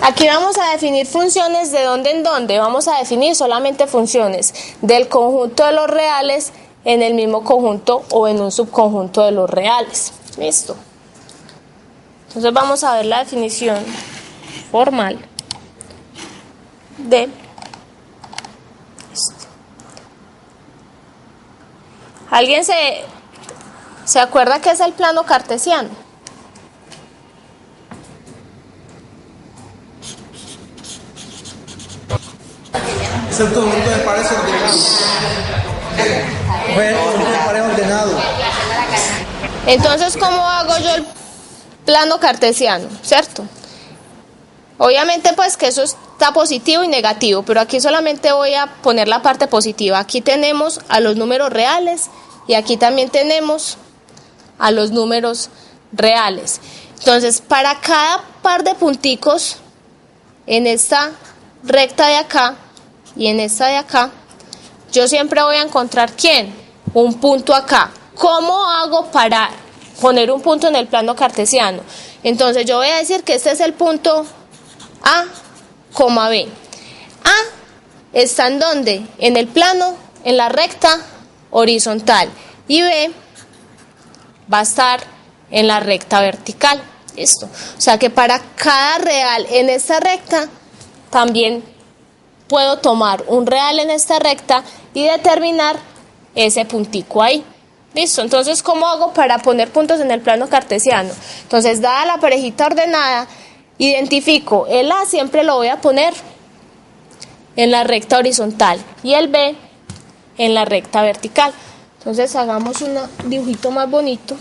Aquí vamos a definir funciones de dónde en dónde. Vamos a definir solamente funciones del conjunto de los reales en el mismo conjunto o en un subconjunto de los reales. ¿Listo? Entonces vamos a ver la definición formal de esto. ¿Alguien se acuerda qué es el plano cartesiano? Es el conjunto de pares ordenados. Bueno, el conjunto de pares ordenados. Entonces, ¿cómo hago yo el plano cartesiano? ¿Cierto? Obviamente, pues que eso está positivo y negativo, pero aquí solamente voy a poner la parte positiva. Aquí tenemos a los números reales y aquí también tenemos a los números reales. Entonces, para cada par de punticos en esta recta de acá y en esta de acá, yo siempre voy a encontrar ¿quién? Un punto acá. ¿Cómo hago para poner un punto en el plano cartesiano? Entonces yo voy a decir que este es el punto A, B. A está en ¿dónde? En el plano, en la recta horizontal, y B va a estar en la recta vertical. Listo. O sea que para cada real en esta recta también puedo tomar un real en esta recta y determinar ese puntico ahí. Listo. Entonces, ¿cómo hago para poner puntos en el plano cartesiano? Entonces, dada la parejita ordenada, identifico el A, siempre lo voy a poner en la recta horizontal y el B en la recta vertical. Entonces, hagamos un dibujito más bonito.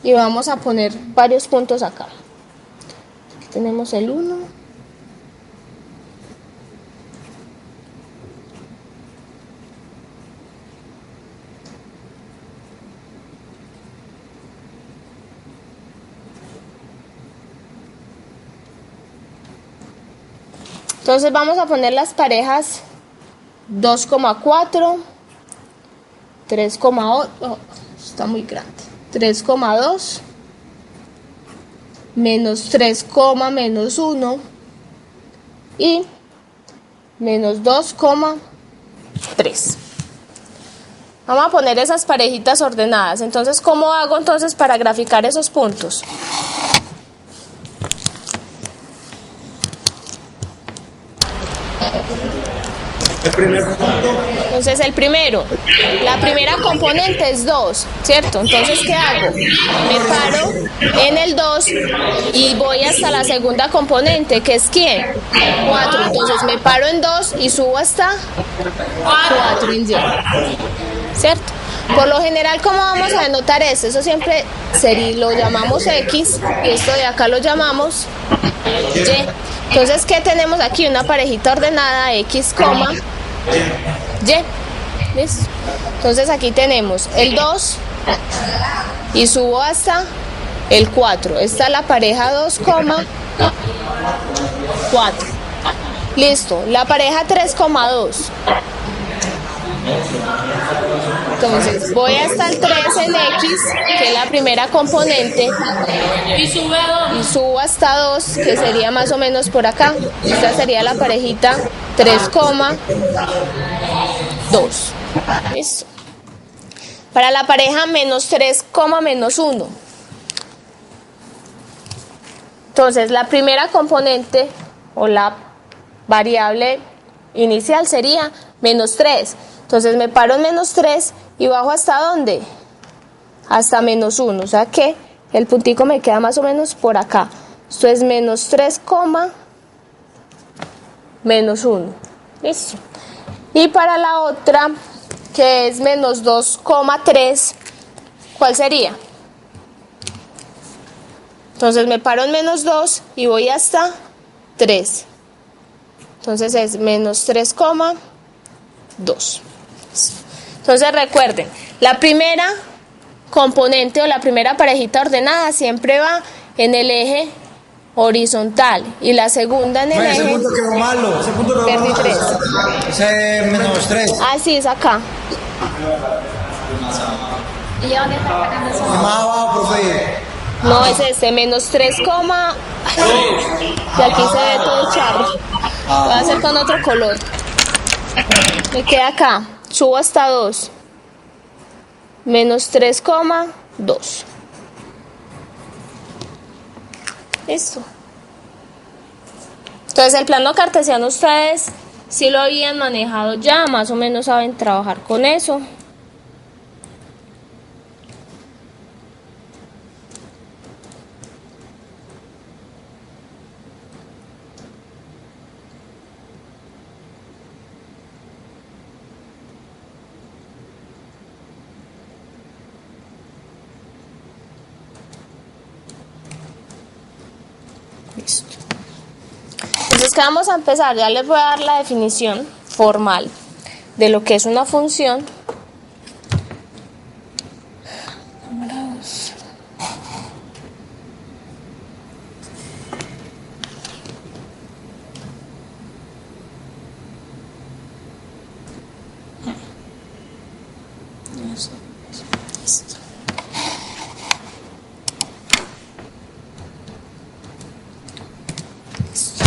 Y vamos a poner varios puntos acá. Aquí tenemos el 1. Entonces vamos a poner las parejas 2,4, 3,8, está muy grande. 3,2 menos 3, menos 1 y menos 2,3. Vamos a poner esas parejitas ordenadas. Entonces, ¿cómo hago entonces para graficar esos puntos? El primer punto. Entonces el primero, la primera componente es 2, ¿cierto? Entonces, ¿qué hago? Me paro en el 2 y voy hasta la segunda componente, que es ¿quién? 4. Entonces me paro en 2 y subo hasta 4 en Y, ¿cierto? Por lo general, ¿cómo vamos a denotar esto? Eso siempre lo llamamos X y esto de acá lo llamamos Y. Entonces, ¿qué tenemos aquí? Una parejita ordenada X, Y. ¿Listo? Entonces aquí tenemos el 2 y subo hasta el 4. Esta es la pareja 2,4. Listo. La pareja 3,2. Entonces voy hasta el 3 en X, que es la primera componente, Y sube 2. y subo hasta 2, que sería más o menos por acá. Esta sería la parejita 3,2. Listo. Para la pareja menos 3, menos 1. Entonces la primera componente o la variable inicial sería menos 3. Entonces me paro en menos 3 y bajo hasta ¿dónde? Hasta menos 1. O sea que el puntico me queda más o menos por acá. Esto es menos 3, menos 1. Listo. Y para la otra, que es menos 2,3, ¿cuál sería? Entonces me paro en menos 2 y voy hasta 3. Entonces es menos 3,2. Entonces recuerden, la primera componente o la primera parejita ordenada siempre va en el eje horizontal y la segunda en el Ese eje... punto quedó malo. Ese punto quedó Perdí malo. 3. Ese menos 3. Ah, sí, es acá. ¿Y yo dónde está sacando eso? Más abajo, profe. No, es este, menos 3, y aquí se ve todo charro. Lo voy a hacer con otro color. Me queda acá. Subo hasta 2. Menos 3,2. Listo. Entonces el plano cartesiano ustedes sí lo habían manejado ya, más o menos saben trabajar con eso. Listo. Entonces, ¿qué vamos a empezar? Ya les voy a dar la definición formal de lo que es una función. Listo.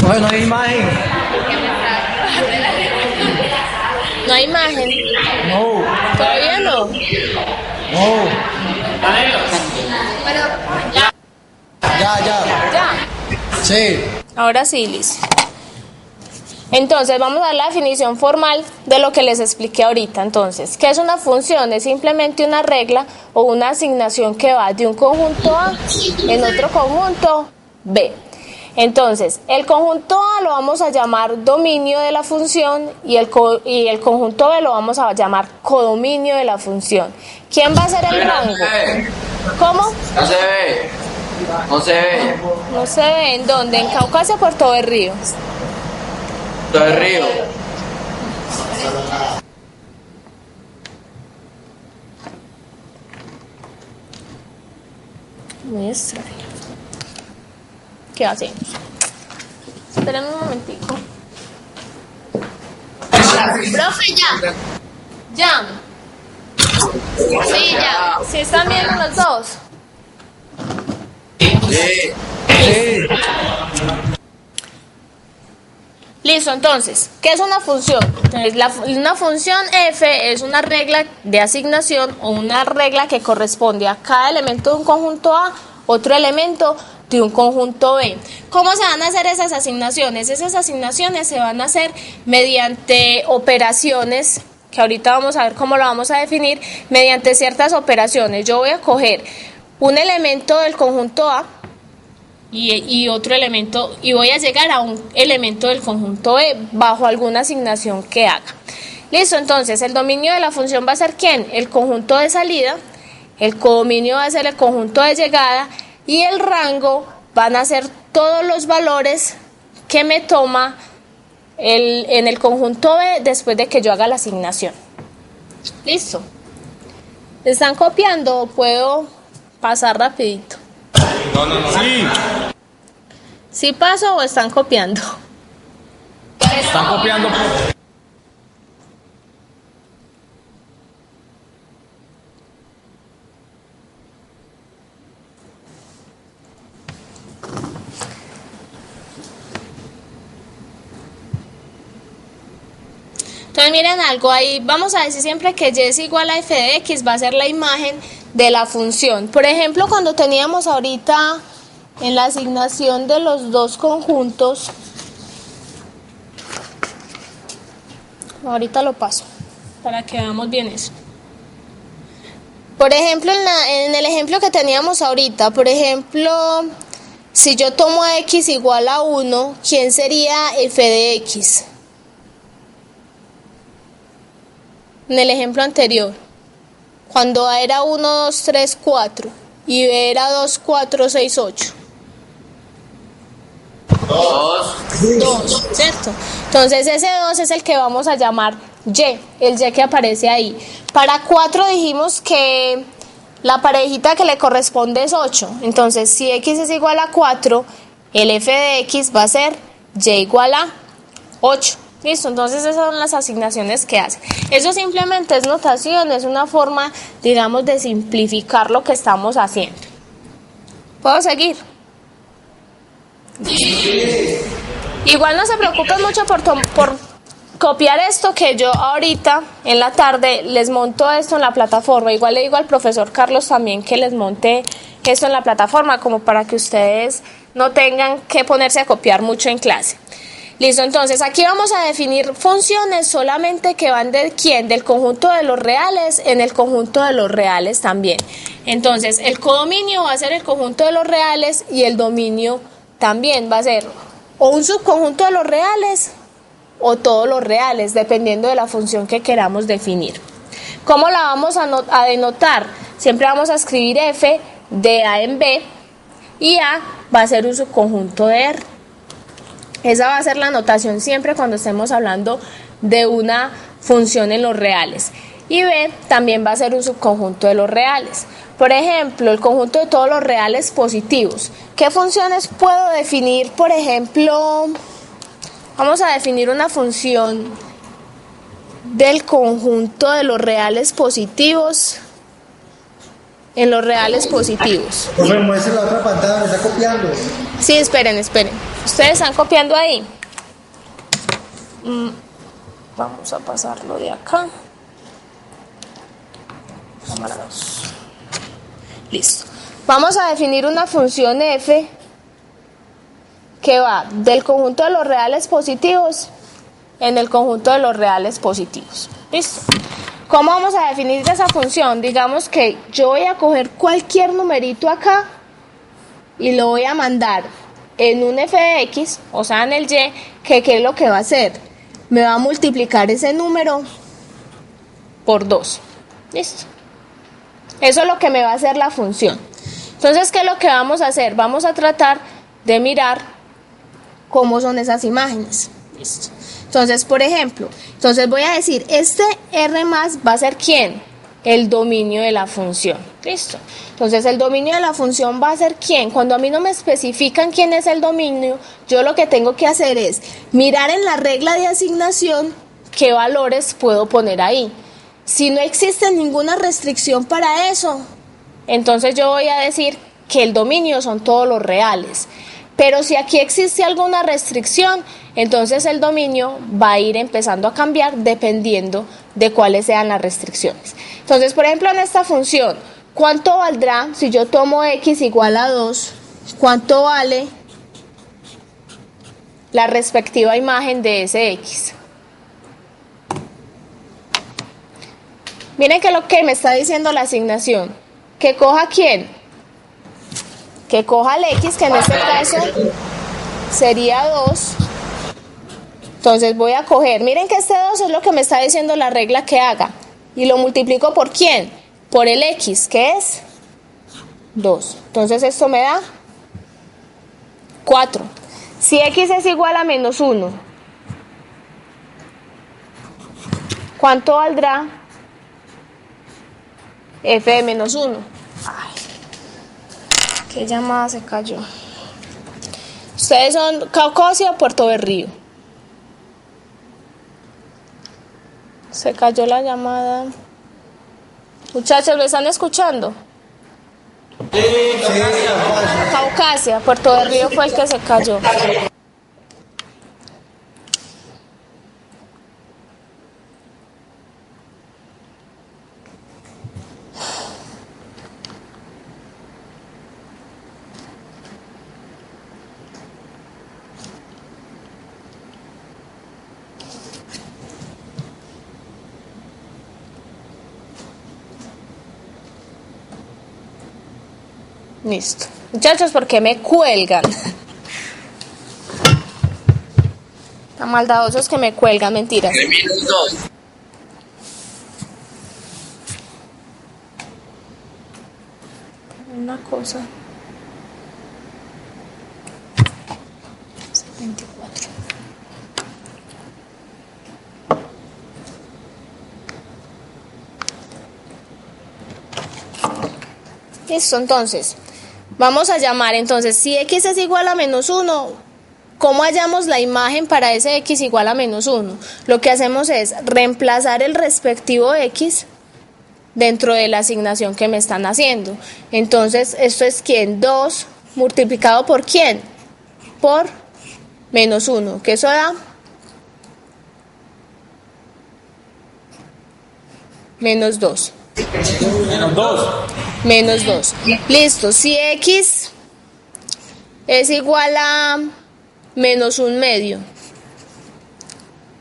Profe, no hay imagen. No hay imagen. No. Todavía no. No. Ya. Ya. Sí. Ahora sí, listo. Entonces vamos a dar la definición formal de lo que les expliqué ahorita. Entonces, ¿qué es una función? Es simplemente una regla o una asignación que va de un conjunto A en otro conjunto B. Entonces, el conjunto A lo vamos a llamar dominio de la función y el conjunto B lo vamos a llamar codominio de la función. ¿Quién va a ser el rango? ¿Cómo? No se ve. No se ve. No se ve. ¿En dónde? ¿En Caucasia, Puerto Berrío? Todo el río. Muy extraño. ¿Qué hacemos? Espérenme un momentico. Profe, ya. ¿Ya? Sí, ya. ¿Sí están viendo los dos? Sí. Listo, entonces, ¿qué es una función? Entonces, una función f es una regla de asignación o una regla que corresponde a cada elemento de un conjunto A, otro elemento de un conjunto B. ¿Cómo se van a hacer esas asignaciones? Esas asignaciones se van a hacer mediante operaciones, que ahorita vamos a ver cómo lo vamos a definir, mediante ciertas operaciones. Yo voy a coger un elemento del conjunto A y otro elemento, y voy a llegar a un elemento del conjunto B bajo alguna asignación que haga. Listo, entonces el dominio de la función va a ser ¿quién? El conjunto de salida, el codominio va a ser el conjunto de llegada y el rango van a ser todos los valores que me toma en el conjunto B después de que yo haga la asignación. Listo. ¿Están copiando o puedo pasar rapidito? No. Sí. ¿Sí paso o están copiando? Están copiando. Entonces miren algo ahí, vamos a decir siempre que y es igual a f de x, va a ser la imagen de la función. Por ejemplo, cuando teníamos ahorita en la asignación de los dos conjuntos, ahorita lo paso para que veamos bien eso. Por ejemplo, en el ejemplo que teníamos ahorita, por ejemplo, si yo tomo a x igual a 1, ¿quién sería f de x? En el ejemplo anterior, cuando a era 1, 2, 3, 4 y b era 2, 4, 6, 8. 2, ¿cierto? Entonces ese 2 es el que vamos a llamar y, el y que aparece ahí. Para 4 dijimos que la parejita que le corresponde es 8. Entonces si x es igual a 4, el f de x va a ser y igual a 8. Listo, entonces esas son las asignaciones que hace. Eso simplemente es notación, es una forma, digamos, de simplificar lo que estamos haciendo. ¿Puedo seguir? Igual no se preocupen mucho por copiar esto, que yo ahorita en la tarde les monto esto en la plataforma. Igual le digo al profesor Carlos también que les monte esto en la plataforma, como para que ustedes no tengan que ponerse a copiar mucho en clase. Listo, entonces aquí vamos a definir funciones solamente que van de ¿quién? Del conjunto de los reales en el conjunto de los reales también. Entonces el codominio va a ser el conjunto de los reales y el dominio también va a ser o un subconjunto de los reales o todos los reales, dependiendo de la función que queramos definir. ¿Cómo la vamos a denotar? Siempre vamos a escribir f de a en b y a va a ser un subconjunto de R. Esa va a ser la notación siempre cuando estemos hablando de una función en los reales. Y B también va a ser un subconjunto de los reales. Por ejemplo, el conjunto de todos los reales positivos. ¿Qué funciones puedo definir? Por ejemplo, vamos a definir una función del conjunto de los reales positivos en los reales positivos. Profe, muestre la otra pantalla, me está copiando. Sí, esperen. ¿Ustedes están copiando ahí? Vamos a pasarlo de acá. Cámara 2. Listo. Vamos a definir una función f que va del conjunto de los reales positivos en el conjunto de los reales positivos. ¿Listo? ¿Cómo vamos a definir esa función? Digamos que yo voy a coger cualquier numerito acá y lo voy a mandar en un f de x, o sea en el y, que ¿qué es lo que va a hacer? Me va a multiplicar ese número por 2. ¿Listo? Eso es lo que me va a hacer la función. Entonces, ¿qué es lo que vamos a hacer? Vamos a tratar de mirar cómo son esas imágenes. ¿Listo? Entonces, por ejemplo, voy a decir, este R más va a ser ¿quién? El dominio de la función. ¿Listo? Entonces, el dominio de la función va a ser ¿quién? Cuando a mí no me especifican quién es el dominio, yo lo que tengo que hacer es mirar en la regla de asignación qué valores puedo poner ahí. Si no existe ninguna restricción para eso, entonces yo voy a decir que el dominio son todos los reales. Pero si aquí existe alguna restricción, entonces el dominio va a ir empezando a cambiar dependiendo de cuáles sean las restricciones. Entonces, por ejemplo, en esta función, ¿cuánto valdrá si yo tomo x igual a 2? ¿Cuánto vale la respectiva imagen de ese x? Miren que lo que me está diciendo la asignación, que coja ¿quién? Que coja el x, que en este caso sería 2. Entonces voy a coger, miren que este 2 es lo que me está diciendo la regla que haga. Y lo multiplico por ¿quién? Por el x, que es 2. Entonces esto me da 4. Si x es igual a menos 1, ¿cuánto valdrá f de menos 1? Ay, qué llamada se cayó. Ustedes son Caucasia o Puerto Berrío. Se cayó la llamada. Muchachos, ¿me están escuchando? Sí, Caucasia, Puerto Berrío fue el que se cayó. Listo. Muchachos, ¿por qué me cuelgan? Tan maldadosos que me cuelgan, mentiras. 3 minutos. Una cosa. 24. Listo, entonces. Vamos a llamar, entonces, si x es igual a menos 1, ¿cómo hallamos la imagen para ese x igual a menos 1? Lo que hacemos es reemplazar el respectivo x dentro de la asignación que me están haciendo. Entonces, esto es ¿quién? 2 multiplicado por ¿quién? Por menos 1, que eso da menos 2. Menos 2. Menos 2. Listo, si x es igual a menos 1/2,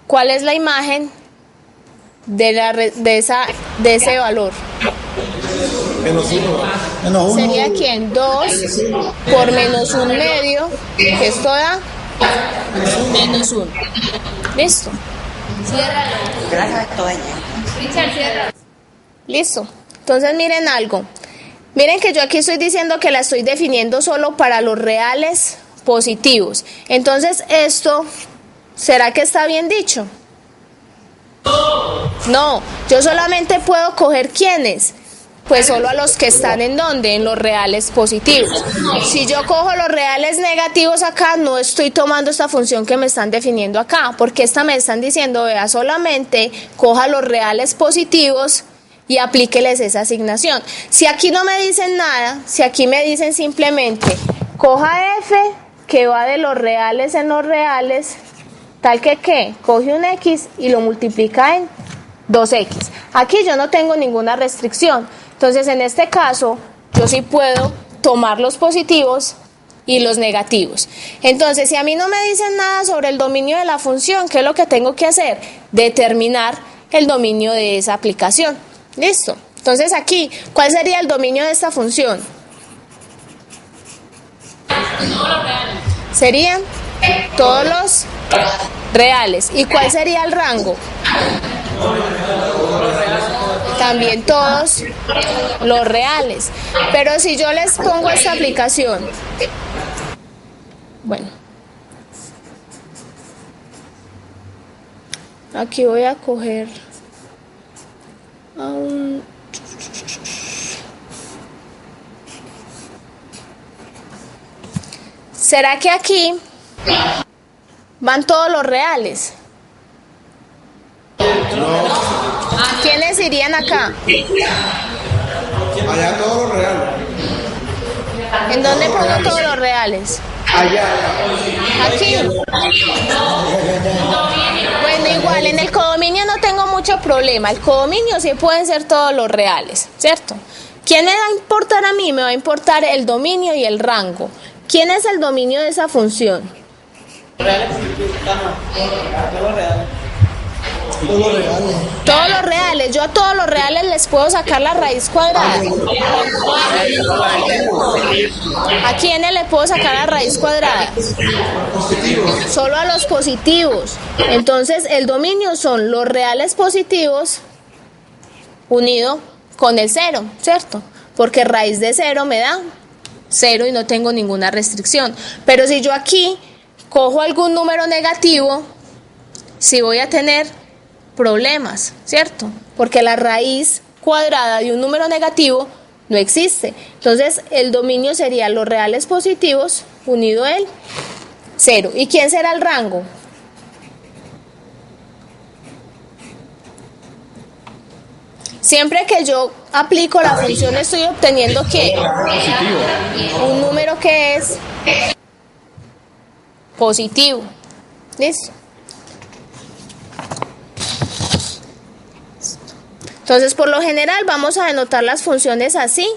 ¿cuál es la imagen de ese valor? Menos 1. Menos 1. ¿Sería quién? 2 por menos 1/2, que esto da menos 1. ¿Listo? Listo. Entonces miren algo. Miren que yo aquí estoy diciendo que la estoy definiendo solo para los reales positivos. Entonces esto, ¿será que está bien dicho? No, yo solamente puedo coger ¿quiénes? Pues solo a los que están en ¿dónde? En los reales positivos. Si yo cojo los reales negativos acá, no estoy tomando esta función que me están definiendo acá, porque esta me están diciendo, vea, solamente coja los reales positivos y aplíqueles esa asignación. Si aquí no me dicen nada, si aquí me dicen simplemente, coja f, que va de los reales en los reales, tal que ¿qué? Coge un x y lo multiplica en 2x. Aquí yo no tengo ninguna restricción. Entonces, en este caso, yo sí puedo tomar los positivos y los negativos. Entonces, si a mí no me dicen nada sobre el dominio de la función, ¿qué es lo que tengo que hacer? Determinar el dominio de esa aplicación. ¿Listo? Entonces, aquí, ¿cuál sería el dominio de esta función? Serían todos los reales. ¿Y cuál sería el rango? También todos los reales. Pero si yo les pongo esta aplicación, bueno, aquí voy a coger ¿será que aquí van todos los reales? ¿Quiénes irían acá? Allá todos los reales. ¿En dónde pongo todos los reales? Allá. Aquí. Bueno, igual, en el codominio no tengo mucho problema. El codominio sí pueden ser todos los reales, ¿cierto? ¿Quién me va a importar a mí? Me va a importar el dominio y el rango. ¿Quién es el dominio de esa función? Todos los reales. Yo a todos los reales les puedo sacar la raíz cuadrada. ¿A quiénes le puedo sacar la raíz cuadrada? Solo a los positivos. Entonces el dominio son los reales positivos unido con el 0, ¿cierto? Porque raíz de 0 me da 0 y no tengo ninguna restricción. Pero si yo aquí cojo algún número negativo, sí voy a tener problemas, ¿cierto? Porque la raíz cuadrada de un número negativo no existe. Entonces el dominio sería los reales positivos unido el 0. ¿Y quién será el rango? Siempre que yo aplico la función estoy obteniendo ¿qué? Un número que es positivo. ¿Listo? Entonces, por lo general vamos a denotar las funciones así.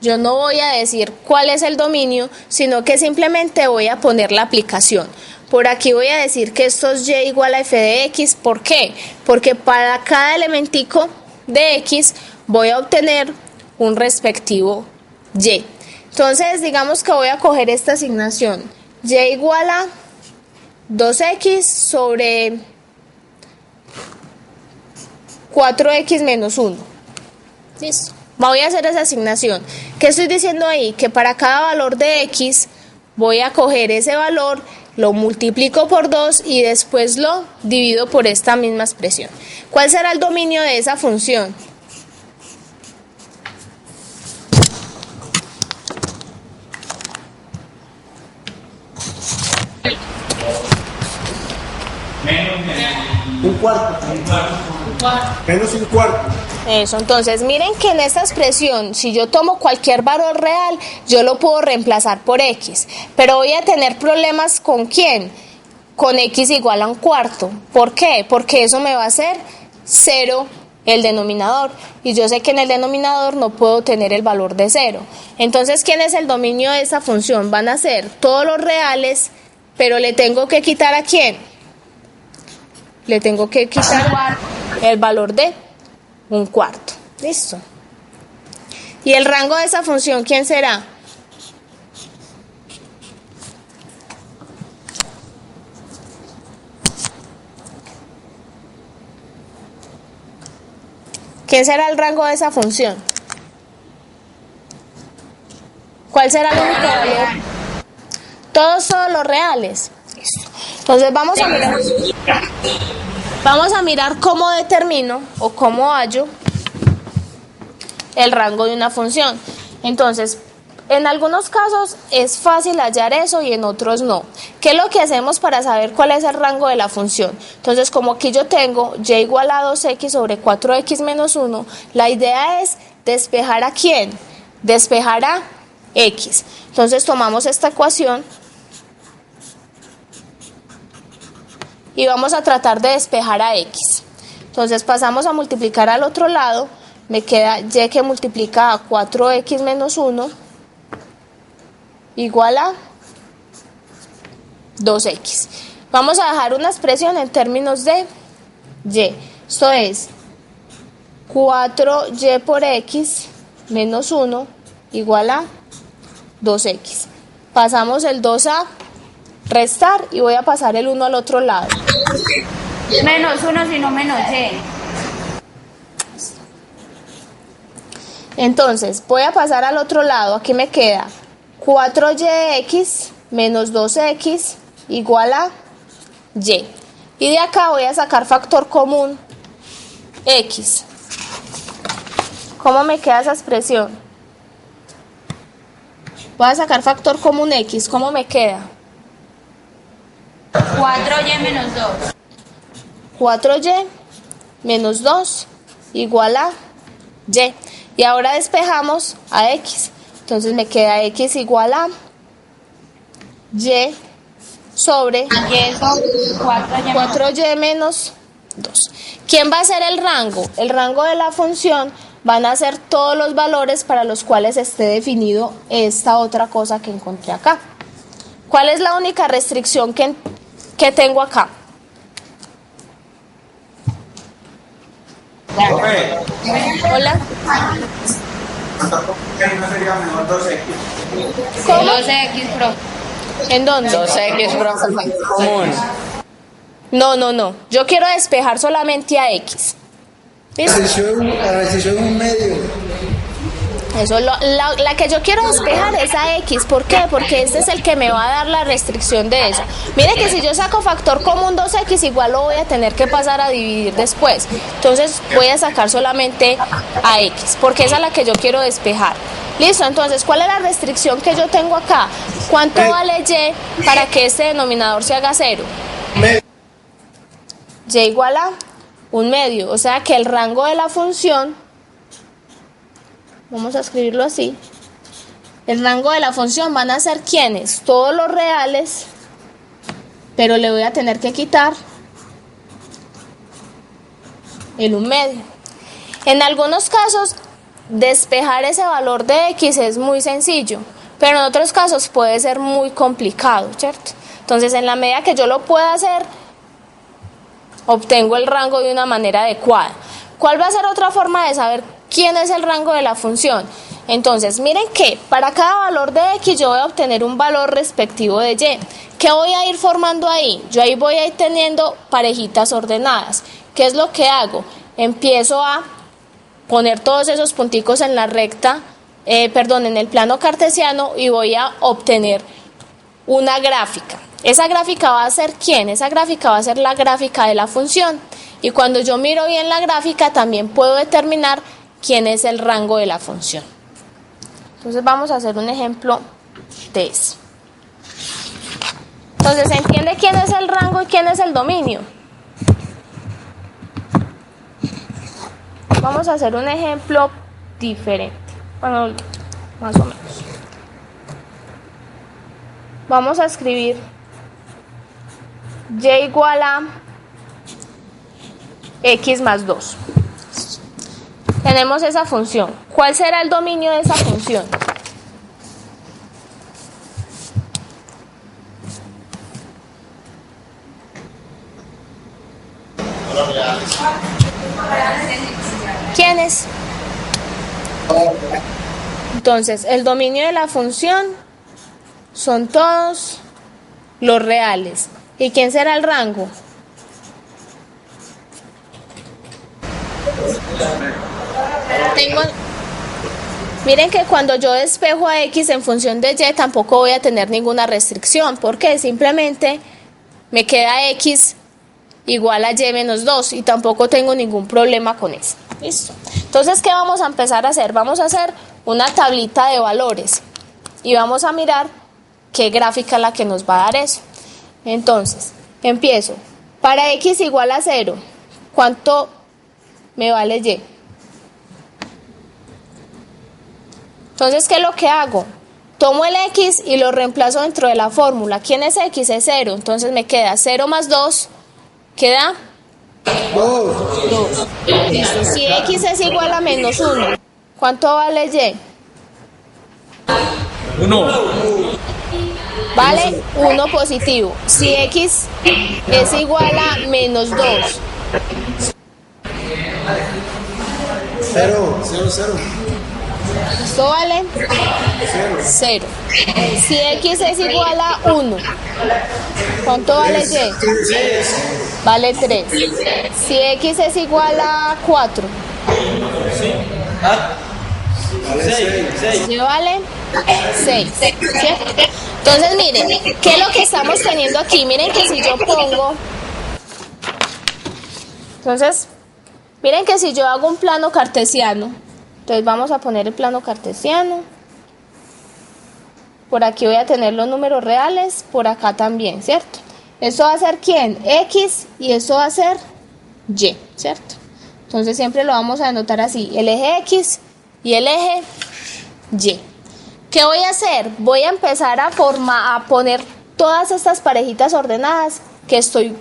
Yo no voy a decir cuál es el dominio, sino que simplemente voy a poner la aplicación. Por aquí voy a decir que esto es y igual a f de x. ¿Por qué? Porque para cada elementico de x voy a obtener un respectivo y. Entonces, digamos que voy a coger esta asignación. Y igual a 2x sobre 4x menos 1. Listo. Voy a hacer esa asignación. ¿Qué estoy diciendo ahí? Que para cada valor de x voy a coger ese valor, lo multiplico por 2 y después lo divido por esta misma expresión. ¿Cuál será el dominio de esa función? Un cuarto. Menos un cuarto. Eso, entonces miren que en esta expresión, si yo tomo cualquier valor real, yo lo puedo reemplazar por x, pero voy a tener problemas ¿con quién? Con x igual a un cuarto. ¿Por qué? Porque eso me va a hacer 0 el denominador, y yo sé que en el denominador no puedo tener el valor de 0. Entonces, ¿quién es el dominio de esa función? Van a ser todos los reales, pero le tengo que quitar ¿a quién? Le tengo que quitar el valor de un cuarto. Listo. ¿Y el rango de esa función quién será? ¿Quién será el rango de esa función? ¿Cuál será el único valor? Todos los reales. Listo. Entonces vamos a mirar cómo determino o cómo hallo el rango de una función. Entonces, en algunos casos es fácil hallar eso y en otros no. ¿Qué es lo que hacemos para saber cuál es el rango de la función? Entonces, como aquí yo tengo y igual a 2x sobre 4x menos 1, la idea es despejar ¿a quién? Despejar a x. Entonces, tomamos esta ecuación y vamos a tratar de despejar a x. Entonces pasamos a multiplicar al otro lado, me queda y que multiplica a 4x menos 1 igual a 2x. Vamos a dejar una expresión en términos de y. Esto es 4y por x menos 1 igual a 2x. Pasamos el 2 a restar y voy a pasar el 1 al otro lado. Menos 1 sino menos y. Entonces voy a pasar al otro lado. Aquí me queda 4yx menos 2x igual a y. Y de acá voy a sacar factor común x. ¿Cómo me queda esa expresión? Voy a sacar factor común x. ¿Cómo me queda? 4y menos 2. 4y menos 2 igual a y. Y ahora despejamos a x. Entonces me queda x igual a y sobre 4y menos 2. ¿Quién va a ser el rango? El rango de la función van a ser todos los valores para los cuales esté definido esta otra cosa que encontré acá. ¿Cuál es la única restricción que tengo acá? Hola. ¿Cómo? 12x, pro. ¿En dónde? 2x común. No. Yo quiero despejar solamente a x. ¿Listo? La restricción un medio. Eso, la que yo quiero despejar es a x. ¿Por qué? Porque este es el que me va a dar la restricción de eso. Mire que si yo saco factor común 2x, igual lo voy a tener que pasar a dividir después. Entonces voy a sacar solamente a x, porque esa es la que yo quiero despejar. Listo, entonces, ¿cuál es la restricción que yo tengo acá? ¿Cuánto vale y para que este denominador se haga 0? Y igual a un medio. O sea que el rango de la función, vamos a escribirlo así, el rango de la función van a ser ¿quiénes? Todos los reales, pero le voy a tener que quitar el 1 medio. En algunos casos, despejar ese valor de x es muy sencillo, pero en otros casos puede ser muy complicado, ¿cierto? Entonces, en la medida que yo lo pueda hacer, obtengo el rango de una manera adecuada. ¿Cuál va a ser otra forma de saber quién es el rango de la función? Entonces, miren que para cada valor de X yo voy a obtener un valor respectivo de Y. ¿Qué voy a ir formando ahí? Yo ahí voy a ir teniendo parejitas ordenadas. ¿Qué es lo que hago? Empiezo a poner todos esos punticos en la recta, en el plano cartesiano, y voy a obtener una gráfica. ¿Esa gráfica va a ser quién? Esa gráfica va a ser la gráfica de la función. Y cuando yo miro bien la gráfica, también puedo determinar quién es el rango de la función. Entonces vamos a hacer un ejemplo de eso. Entonces, ¿se entiende quién es el rango y quién es el dominio? Vamos a hacer un ejemplo diferente. Bueno, más o menos. Vamos a escribir y igual a x más 2. Tenemos esa función. ¿Cuál será el dominio de esa función? ¿Quién es? Entonces, el dominio de la función son todos los reales. ¿Y quién será el rango? Miren que cuando yo despejo a X en función de Y tampoco voy a tener ninguna restricción, porque simplemente me queda X igual a Y menos 2 y tampoco tengo ningún problema con eso. ¿Listo? Entonces, ¿qué vamos a empezar a hacer? Vamos a hacer una tablita de valores y vamos a mirar qué gráfica es la que nos va a dar eso. Entonces, empiezo. Para X igual a 0, ¿cuánto me vale Y? Entonces, ¿qué es lo que hago? Tomo el X y lo reemplazo dentro de la fórmula. ¿Quién es X? Es 0. Entonces me queda 0 más 2, ¿queda? 2. Listo. Si X es igual a menos 1, ¿cuánto vale Y? 1. Vale 1 positivo. Si X es igual a menos 2. 0. Esto vale 0. Si X es igual a 1, ¿cuánto vale Y? Vale 3. Si X es igual a 4, ¿y vale? 6. ¿Cierto? Entonces miren, ¿qué es lo que estamos teniendo aquí? Miren que si yo pongo... Entonces, miren que si yo hago un plano cartesiano, entonces vamos a poner el plano cartesiano. Por aquí voy a tener los números reales, por acá también, ¿cierto? Eso va a ser ¿quién? X, y eso va a ser Y, ¿cierto? Entonces siempre lo vamos a anotar así, el eje X y el eje Y. ¿Qué voy a hacer? Voy a empezar a poner todas estas parejitas ordenadas que estoy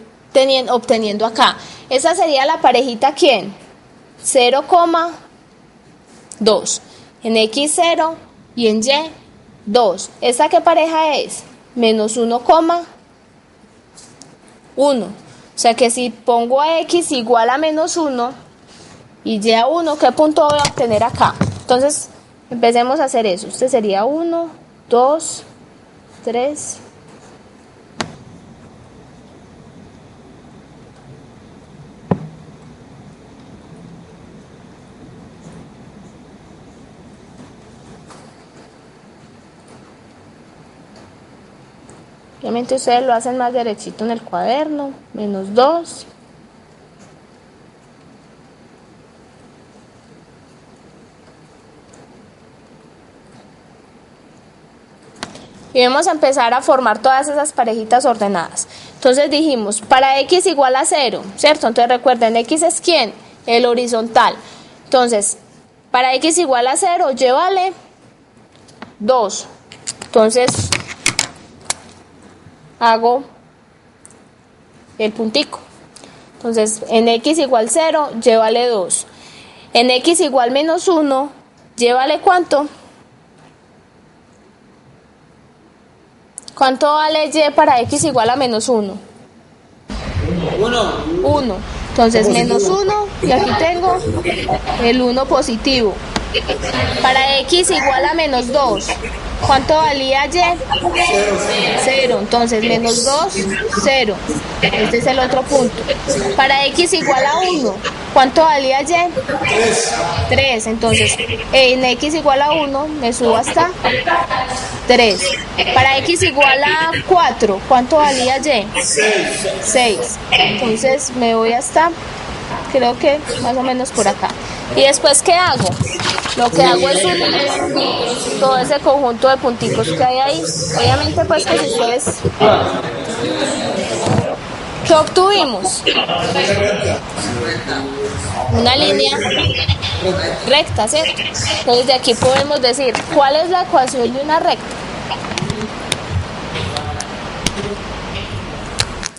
obteniendo acá. Esa sería la parejita ¿quién? 0,2. En X 0 y en Y 2. ¿Esta qué pareja es? Menos 1,1. O sea que si pongo a X igual a menos 1 y Y a 1, ¿qué punto voy a obtener acá? Entonces, empecemos a hacer eso. Este sería 1, 2, 3. Obviamente ustedes lo hacen más derechito en el cuaderno. Menos 2. Y vamos a empezar a formar todas esas parejitas ordenadas. Entonces dijimos, para X igual a 0, ¿cierto? Entonces recuerden, X es ¿quién? El horizontal. Entonces, para X igual a 0, Y vale 2. Entonces, hago el puntico. Entonces, en X igual 0, Y vale 2. En X igual menos 1, Y vale ¿cuánto? ¿Cuánto vale Y para X igual a menos 1? 1. 1. Entonces, menos 1, y aquí tengo el 1 positivo. Para x igual a menos 2, ¿cuánto valía y? 0. Entonces, menos 2, 0. Este es el otro punto. Para x igual a 1, ¿cuánto valía y? 3. Entonces, en x igual a 1 me subo hasta 3. Para x igual a 4, ¿cuánto valía y? 6. Entonces, me voy hasta, creo que más o menos por acá. ¿Y después qué hago? Lo que hago es unir todo ese conjunto de punticos que hay ahí. Obviamente, pues que si ustedes... ¿Qué obtuvimos? Una línea recta, ¿cierto? Entonces de aquí podemos decir, ¿cuál es la ecuación de una recta?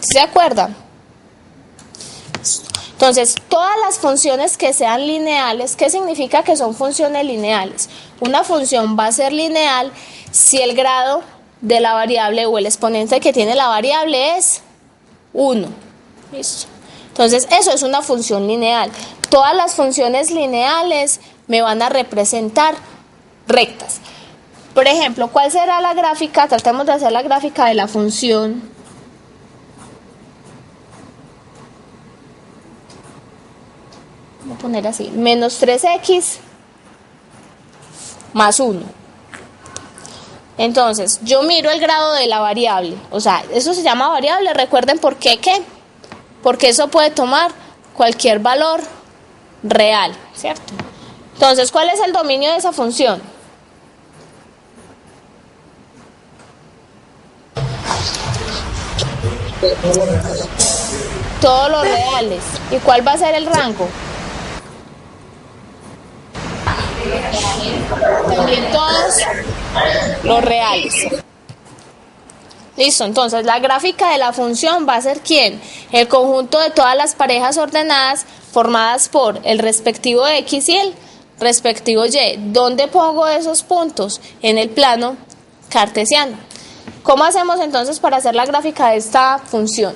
¿Se acuerdan? Entonces, todas las funciones que sean lineales, ¿qué significa que son funciones lineales? Una función va a ser lineal si el grado de la variable o el exponente que tiene la variable es 1. ¿Listo? Entonces, eso es una función lineal. Todas las funciones lineales me van a representar rectas. Por ejemplo, ¿cuál será la gráfica? Tratemos de hacer la gráfica de la función. Voy a poner así, menos 3x más 1. Entonces, yo miro el grado de la variable. O sea, eso se llama variable. Recuerden por qué, porque eso puede tomar cualquier valor real, ¿cierto? Entonces, ¿cuál es el dominio de esa función? Todos los reales. ¿Y cuál va a ser el rango? También todos los reales. Listo, entonces la gráfica de la función va a ser ¿quién? El conjunto de todas las parejas ordenadas formadas por el respectivo X y el respectivo Y. ¿Dónde pongo esos puntos? En el plano cartesiano. ¿Cómo hacemos entonces para hacer la gráfica de esta función?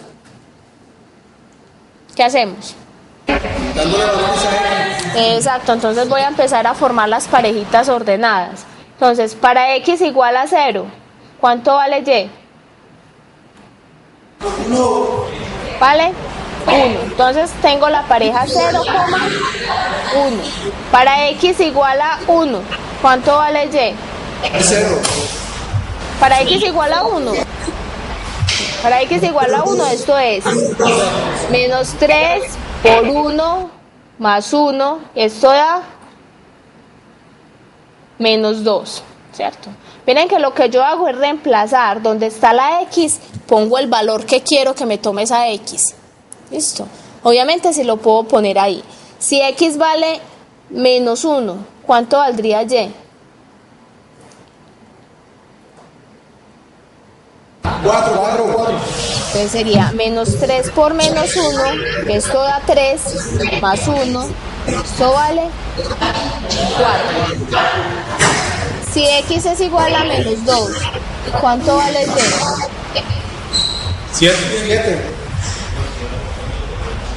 ¿Qué hacemos? Dándole valores a X. Exacto, entonces voy a empezar a formar las parejitas ordenadas. Entonces, para X igual a 0, ¿cuánto vale Y? 1. ¿Vale? 1. Entonces tengo la pareja 0,1. Para X igual a 1, ¿cuánto vale Y? 0. Para X igual a 1. Para X igual a 1, esto es menos 3 por 1 más 1, esto da menos 2, ¿cierto? Miren que lo que yo hago es reemplazar donde está la X, pongo el valor que quiero que me tome esa X. ¿Listo? Obviamente si lo puedo poner ahí. Si X vale menos 1, ¿cuánto valdría Y? 4. Entonces sería menos 3 por menos 1, esto da 3, más 1, esto vale 4. Si X es igual a menos 2, ¿cuánto vale Y? 7.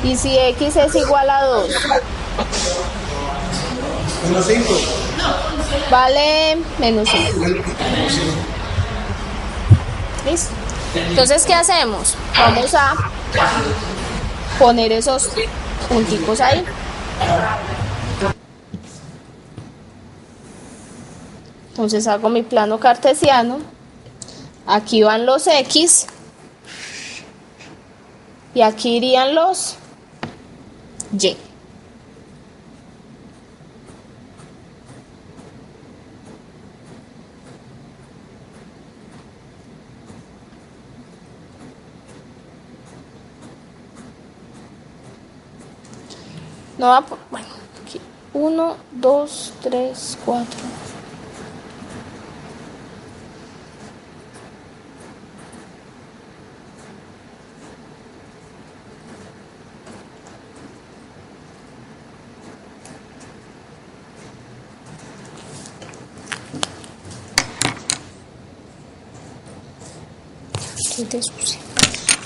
Y si X es igual a 2, Menos 5. vale menos 1. ¿Listo? Entonces, ¿qué hacemos? Vamos a poner esos punticos ahí. Entonces hago mi plano cartesiano. Aquí van los X. Y aquí irían los Y. No va por, bueno, aquí 1, 2, 3, 4.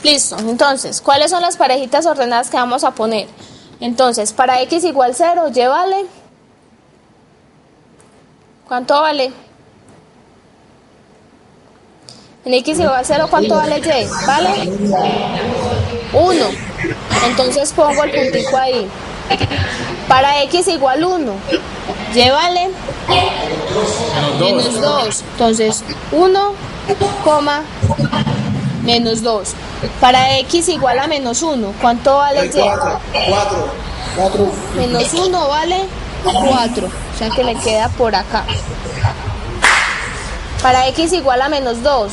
Listo, entonces, ¿cuáles son las parejitas ordenadas que vamos a poner? Entonces, para X igual 0, Y vale ¿Cuánto vale? En x igual a 0, ¿cuánto vale y? ¿Vale? 1. Entonces pongo el puntico ahí. Para x igual 1, y vale menos 2. Entonces 1, menos 2. Para x igual a menos 1, ¿cuánto vale y? 4. Menos 1 vale 4. O sea que me queda por acá. Para x igual a menos 2.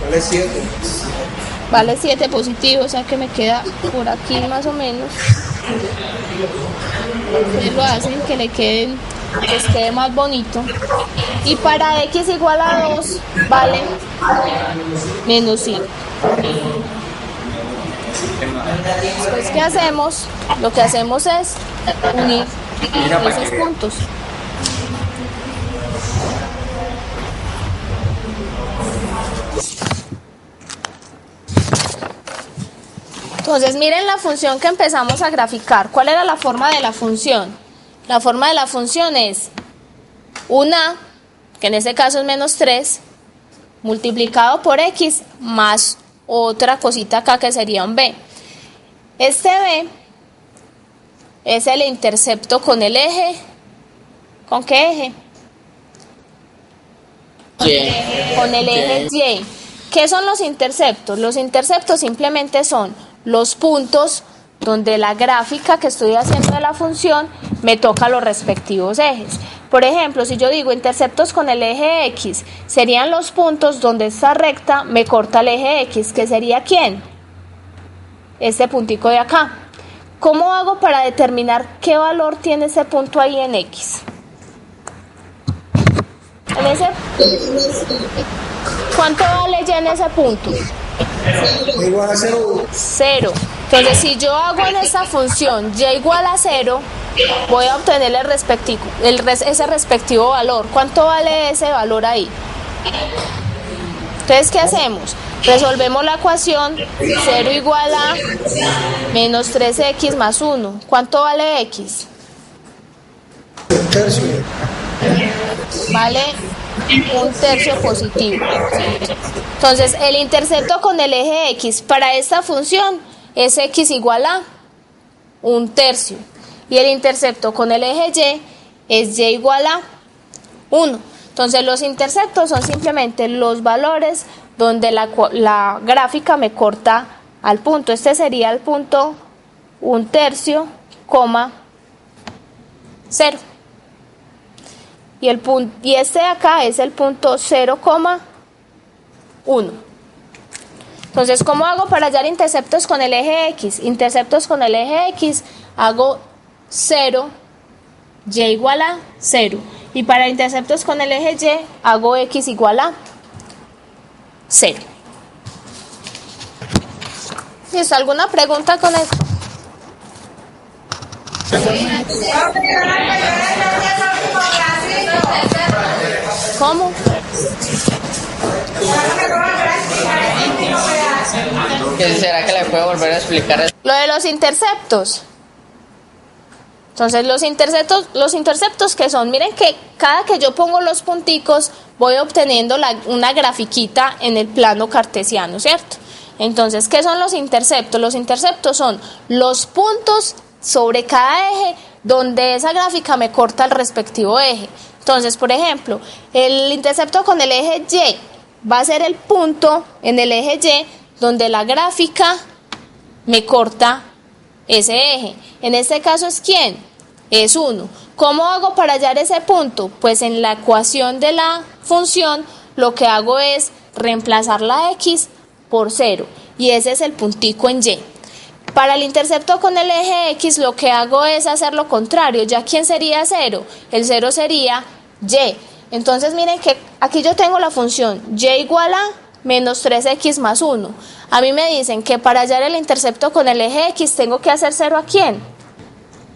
Vale 7. Vale 7 positivo, o sea que me queda por aquí más o menos. Ustedes lo hacen que les quede más bonito. Y para x igual a 2 vale menos 5. Después, ¿qué hacemos? Lo que hacemos es unir esos puntos. Entonces, miren la función que empezamos a graficar. ¿Cuál era la forma de la función? La forma de la función es un a, que en este caso es menos 3, multiplicado por x, más otra cosita acá que sería un b. Este b es el intercepto con el eje. ¿Con qué eje? Con el eje y. ¿Qué son los interceptos? Los interceptos simplemente son los puntos donde la gráfica que estoy haciendo de la función me toca los respectivos ejes. Por ejemplo, si yo digo interceptos con el eje X, serían los puntos donde esta recta me corta el eje X, que sería ¿quién? Este puntico de acá. ¿Cómo hago para determinar qué valor tiene ese punto ahí en X? ¿Cuánto vale ya en ese punto? Igual a 0. 0. Entonces, si yo hago en esta función y igual a 0, voy a obtener ese respectivo valor. ¿Cuánto vale ese valor ahí? Entonces, ¿qué hacemos? Resolvemos la ecuación. 0 igual a menos 3x más 1. ¿Cuánto vale x? Un tercio. Vale un tercio positivo. Entonces, el intercepto con el eje X para esta función es x igual a un tercio. Y el intercepto con el eje Y es y igual a 1. Entonces, los interceptos son simplemente los valores donde la gráfica me corta al punto. Este sería el punto un tercio, 0. Y este de acá es el punto 0,1. Entonces, ¿cómo hago para hallar interceptos con el eje X? Interceptos con el eje X, hago 0, y igual a 0. Y para interceptos con el eje Y, hago x igual a 0. ¿Listo? ¿Alguna pregunta con esto? ¿Cómo? ¿Será que le puedo volver a explicar eso? Lo de los interceptos. Entonces, los interceptos que son, miren que cada que yo pongo los punticos, voy obteniendo una grafiquita en el plano cartesiano, ¿cierto? Entonces, ¿qué son los interceptos? Los interceptos son los puntos sobre cada eje donde esa gráfica me corta el respectivo eje. Entonces, por ejemplo, el intercepto con el eje Y va a ser el punto en el eje Y donde la gráfica me corta ese eje. En este caso es ¿quién? Es 1. ¿Cómo hago para hallar ese punto? Pues en la ecuación de la función lo que hago es reemplazar la x por 0 y ese es el puntico en Y. Para el intercepto con el eje X lo que hago es hacer lo contrario. ¿Ya quién sería 0? El 0 sería Y. Entonces miren que aquí yo tengo la función Y igual a menos 3x más 1. A mí me dicen que para hallar el intercepto con el eje X tengo que hacer 0 ¿a quién?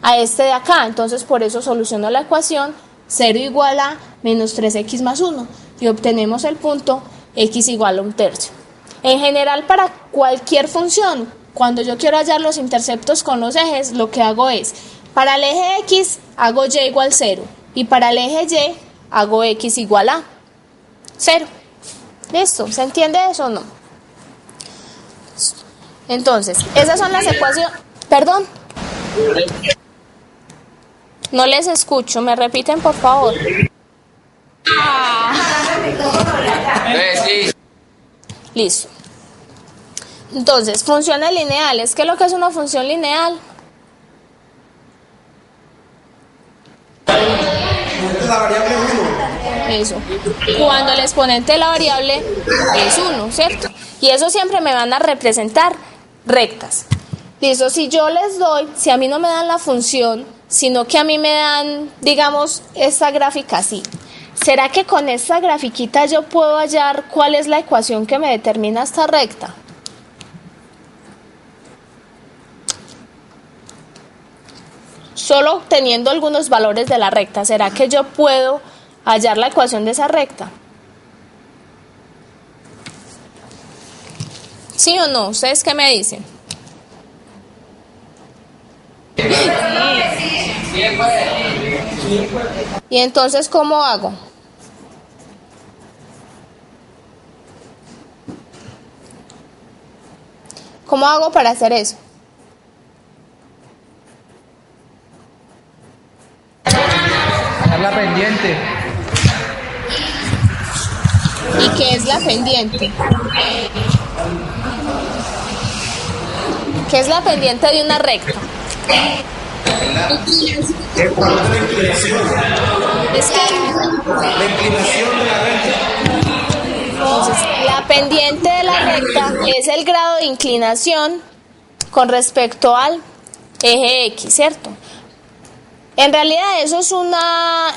A este de acá. Entonces por eso soluciono la ecuación 0 igual a menos 3x más 1 y obtenemos el punto x igual a un tercio. En general, para cualquier función, cuando yo quiero hallar los interceptos con los ejes, lo que hago es, para el eje X hago Y igual 0, Y para el eje Y hago X igual a 0. ¿Listo? ¿Se entiende eso o no? Entonces, esas son las ecuaciones. Perdón. No les escucho. ¿Me repiten, por favor? Sí. Listo. Entonces, funciones lineales. ¿Qué es lo que es una función lineal? La variable 1. Eso. Cuando el exponente de la variable es 1, ¿cierto? Y eso siempre me van a representar rectas. Listo, si yo les doy, si a mí no me dan la función, sino que a mí me dan, digamos, esta gráfica así, ¿será que con esta grafiquita yo puedo hallar cuál es la ecuación que me determina esta recta? Solo obteniendo algunos valores de la recta, ¿será que yo puedo hallar la ecuación de esa recta? ¿Sí o no? ¿Ustedes qué me dicen? Y entonces, ¿cómo hago? ¿Cómo hago para hacer eso? La pendiente. ¿Y qué es la pendiente? ¿Qué es la pendiente de una recta? Es que La inclinación de la recta. entonces, la pendiente de la recta es el grado de inclinación con respecto al eje X, ¿cierto? En realidad eso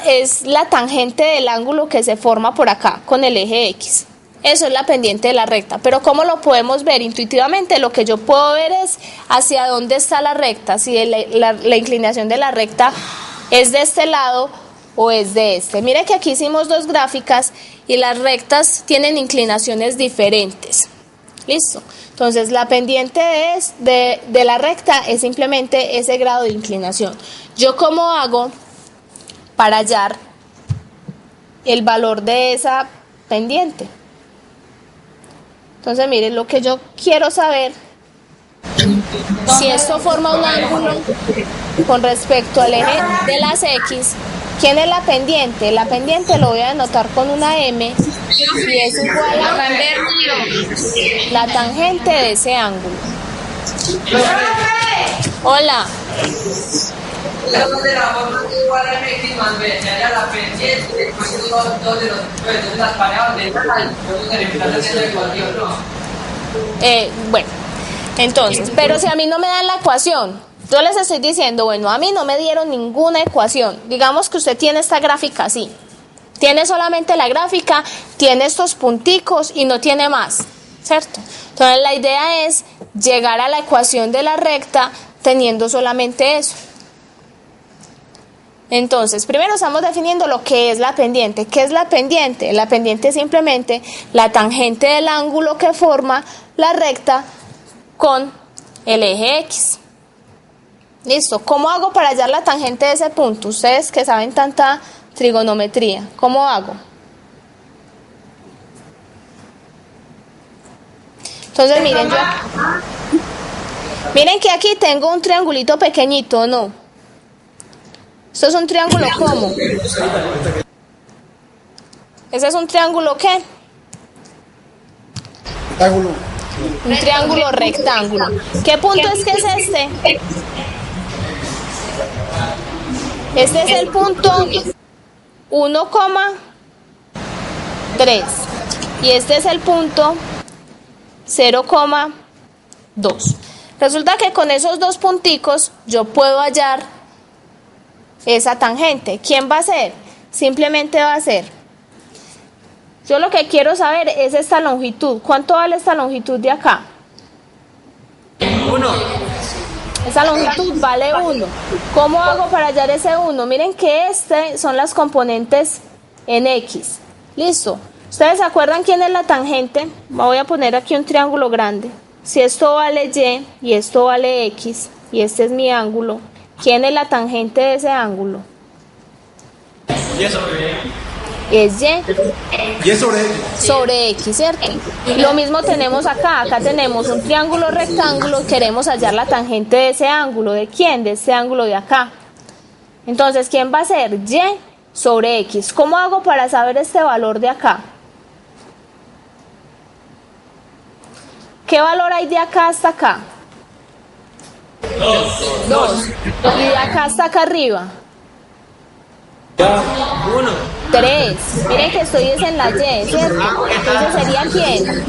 es la tangente del ángulo que se forma por acá con el eje X. Eso es la pendiente de la recta. Pero ¿cómo lo podemos ver? Intuitivamente lo que yo puedo ver es hacia dónde está la recta, si la inclinación de la recta es de este lado o es de este. Mire que aquí hicimos dos gráficas y las rectas tienen inclinaciones diferentes. ¿Listo? Entonces la pendiente de la recta es simplemente ese grado de inclinación. ¿Yo cómo hago para hallar el valor de esa pendiente? Entonces miren, lo que yo quiero saber, si esto forma un ángulo con respecto al eje de las X, ¿quién es la pendiente? La pendiente lo voy a denotar con una M y es igual a la tangente de ese ángulo. Hola. De la forma que igual a X más B, se halla la pendiente, después de dos de los entonces las parejas de entonces se refiere a hacer la ecuación, ¿no? Bueno, entonces, pero si a mí no me dan la ecuación, yo les estoy diciendo, bueno, a mí no me dieron ninguna ecuación. Digamos que usted tiene esta gráfica así, tiene solamente la gráfica, tiene estos punticos y no tiene más, ¿cierto? Entonces la idea es llegar a la ecuación de la recta teniendo solamente eso. Entonces, primero estamos definiendo lo que es la pendiente. ¿Qué es la pendiente? La pendiente es simplemente la tangente del ángulo que forma la recta con el eje X. Listo. ¿Cómo hago para hallar la tangente de ese punto? Ustedes que saben tanta trigonometría, ¿cómo hago? Entonces, miren que aquí tengo un triangulito pequeñito, ¿no? ¿Esto es un triángulo cómo? ¿Ese es un triángulo qué? Rectángulo. Un triángulo rectángulo. ¿Qué punto es que es este? Este es el punto 1,3 y este es el punto 0,2. Resulta que con esos dos punticos yo puedo hallar esa tangente. ¿Quién va a ser? Simplemente va a ser, yo lo que quiero saber es esta longitud. ¿Cuánto vale esta longitud de acá? 1. Esa longitud vale 1. ¿Cómo hago para hallar ese 1? Miren que son las componentes en X. Listo. ¿Ustedes se acuerdan quién es la tangente? Voy a poner aquí un triángulo grande. Si esto vale Y y esto vale X y este es mi ángulo, ¿quién es la tangente de ese ángulo? Es Y. Y es sobre X. Sobre X, ¿cierto? Lo mismo tenemos acá. Acá tenemos un triángulo rectángulo. Queremos hallar la tangente de ese ángulo. ¿De quién? De este ángulo de acá. Entonces, ¿quién va a ser? Y sobre X. ¿Cómo hago para saber este valor de acá? ¿Qué valor hay de acá hasta acá? 2. ¿Y de acá hasta acá arriba? 3. Miren que estoy en la Y, ¿cierto? Entonces sería ¿quién?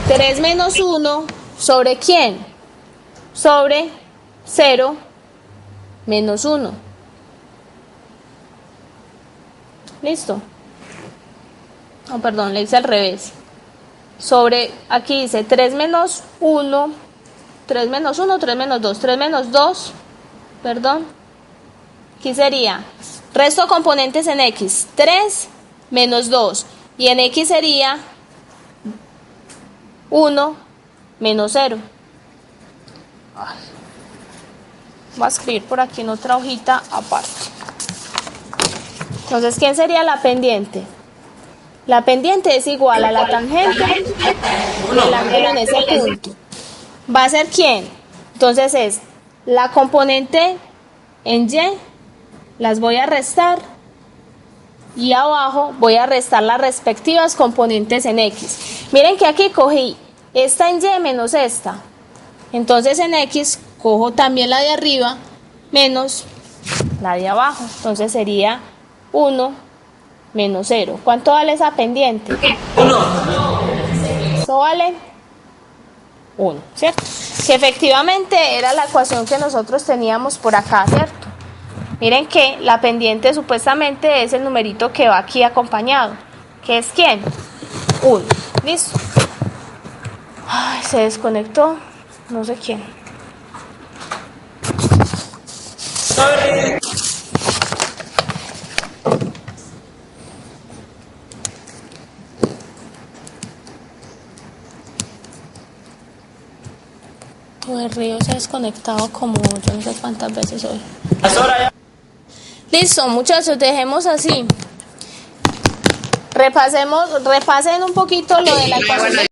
3 menos 1 sobre ¿quién? Sobre 0 menos 1. ¿Listo? No, perdón, le hice al revés. Sobre, aquí dice 3 menos 1, 3 menos 1, 3 menos 2, 3 menos 2, perdón. Aquí sería resto componentes en X, 3 menos 2. Y en X sería 1 menos 0. Voy a escribir por aquí en otra hojita aparte. Entonces, ¿quién sería la pendiente? La pendiente es igual a la tangente del ángulo en ese punto. ¿Va a ser quién? Entonces es la componente en Y, las voy a restar, y abajo voy a restar las respectivas componentes en X. Miren que aquí cogí esta en Y menos esta. Entonces en X cojo también la de arriba menos la de abajo. Entonces sería 1 menos 0. ¿Cuánto vale esa pendiente? 1. Eso vale 1, ¿cierto? Que efectivamente era la ecuación que nosotros teníamos por acá, ¿cierto? Miren que la pendiente supuestamente es el numerito que va aquí acompañado. ¿Qué es quién? 1. ¿Listo? Ay, se desconectó. No sé quién. El río se ha desconectado como yo no sé cuántas veces hoy. Listo, muchachos, dejemos así. Repasen un poquito lo de la ecuación.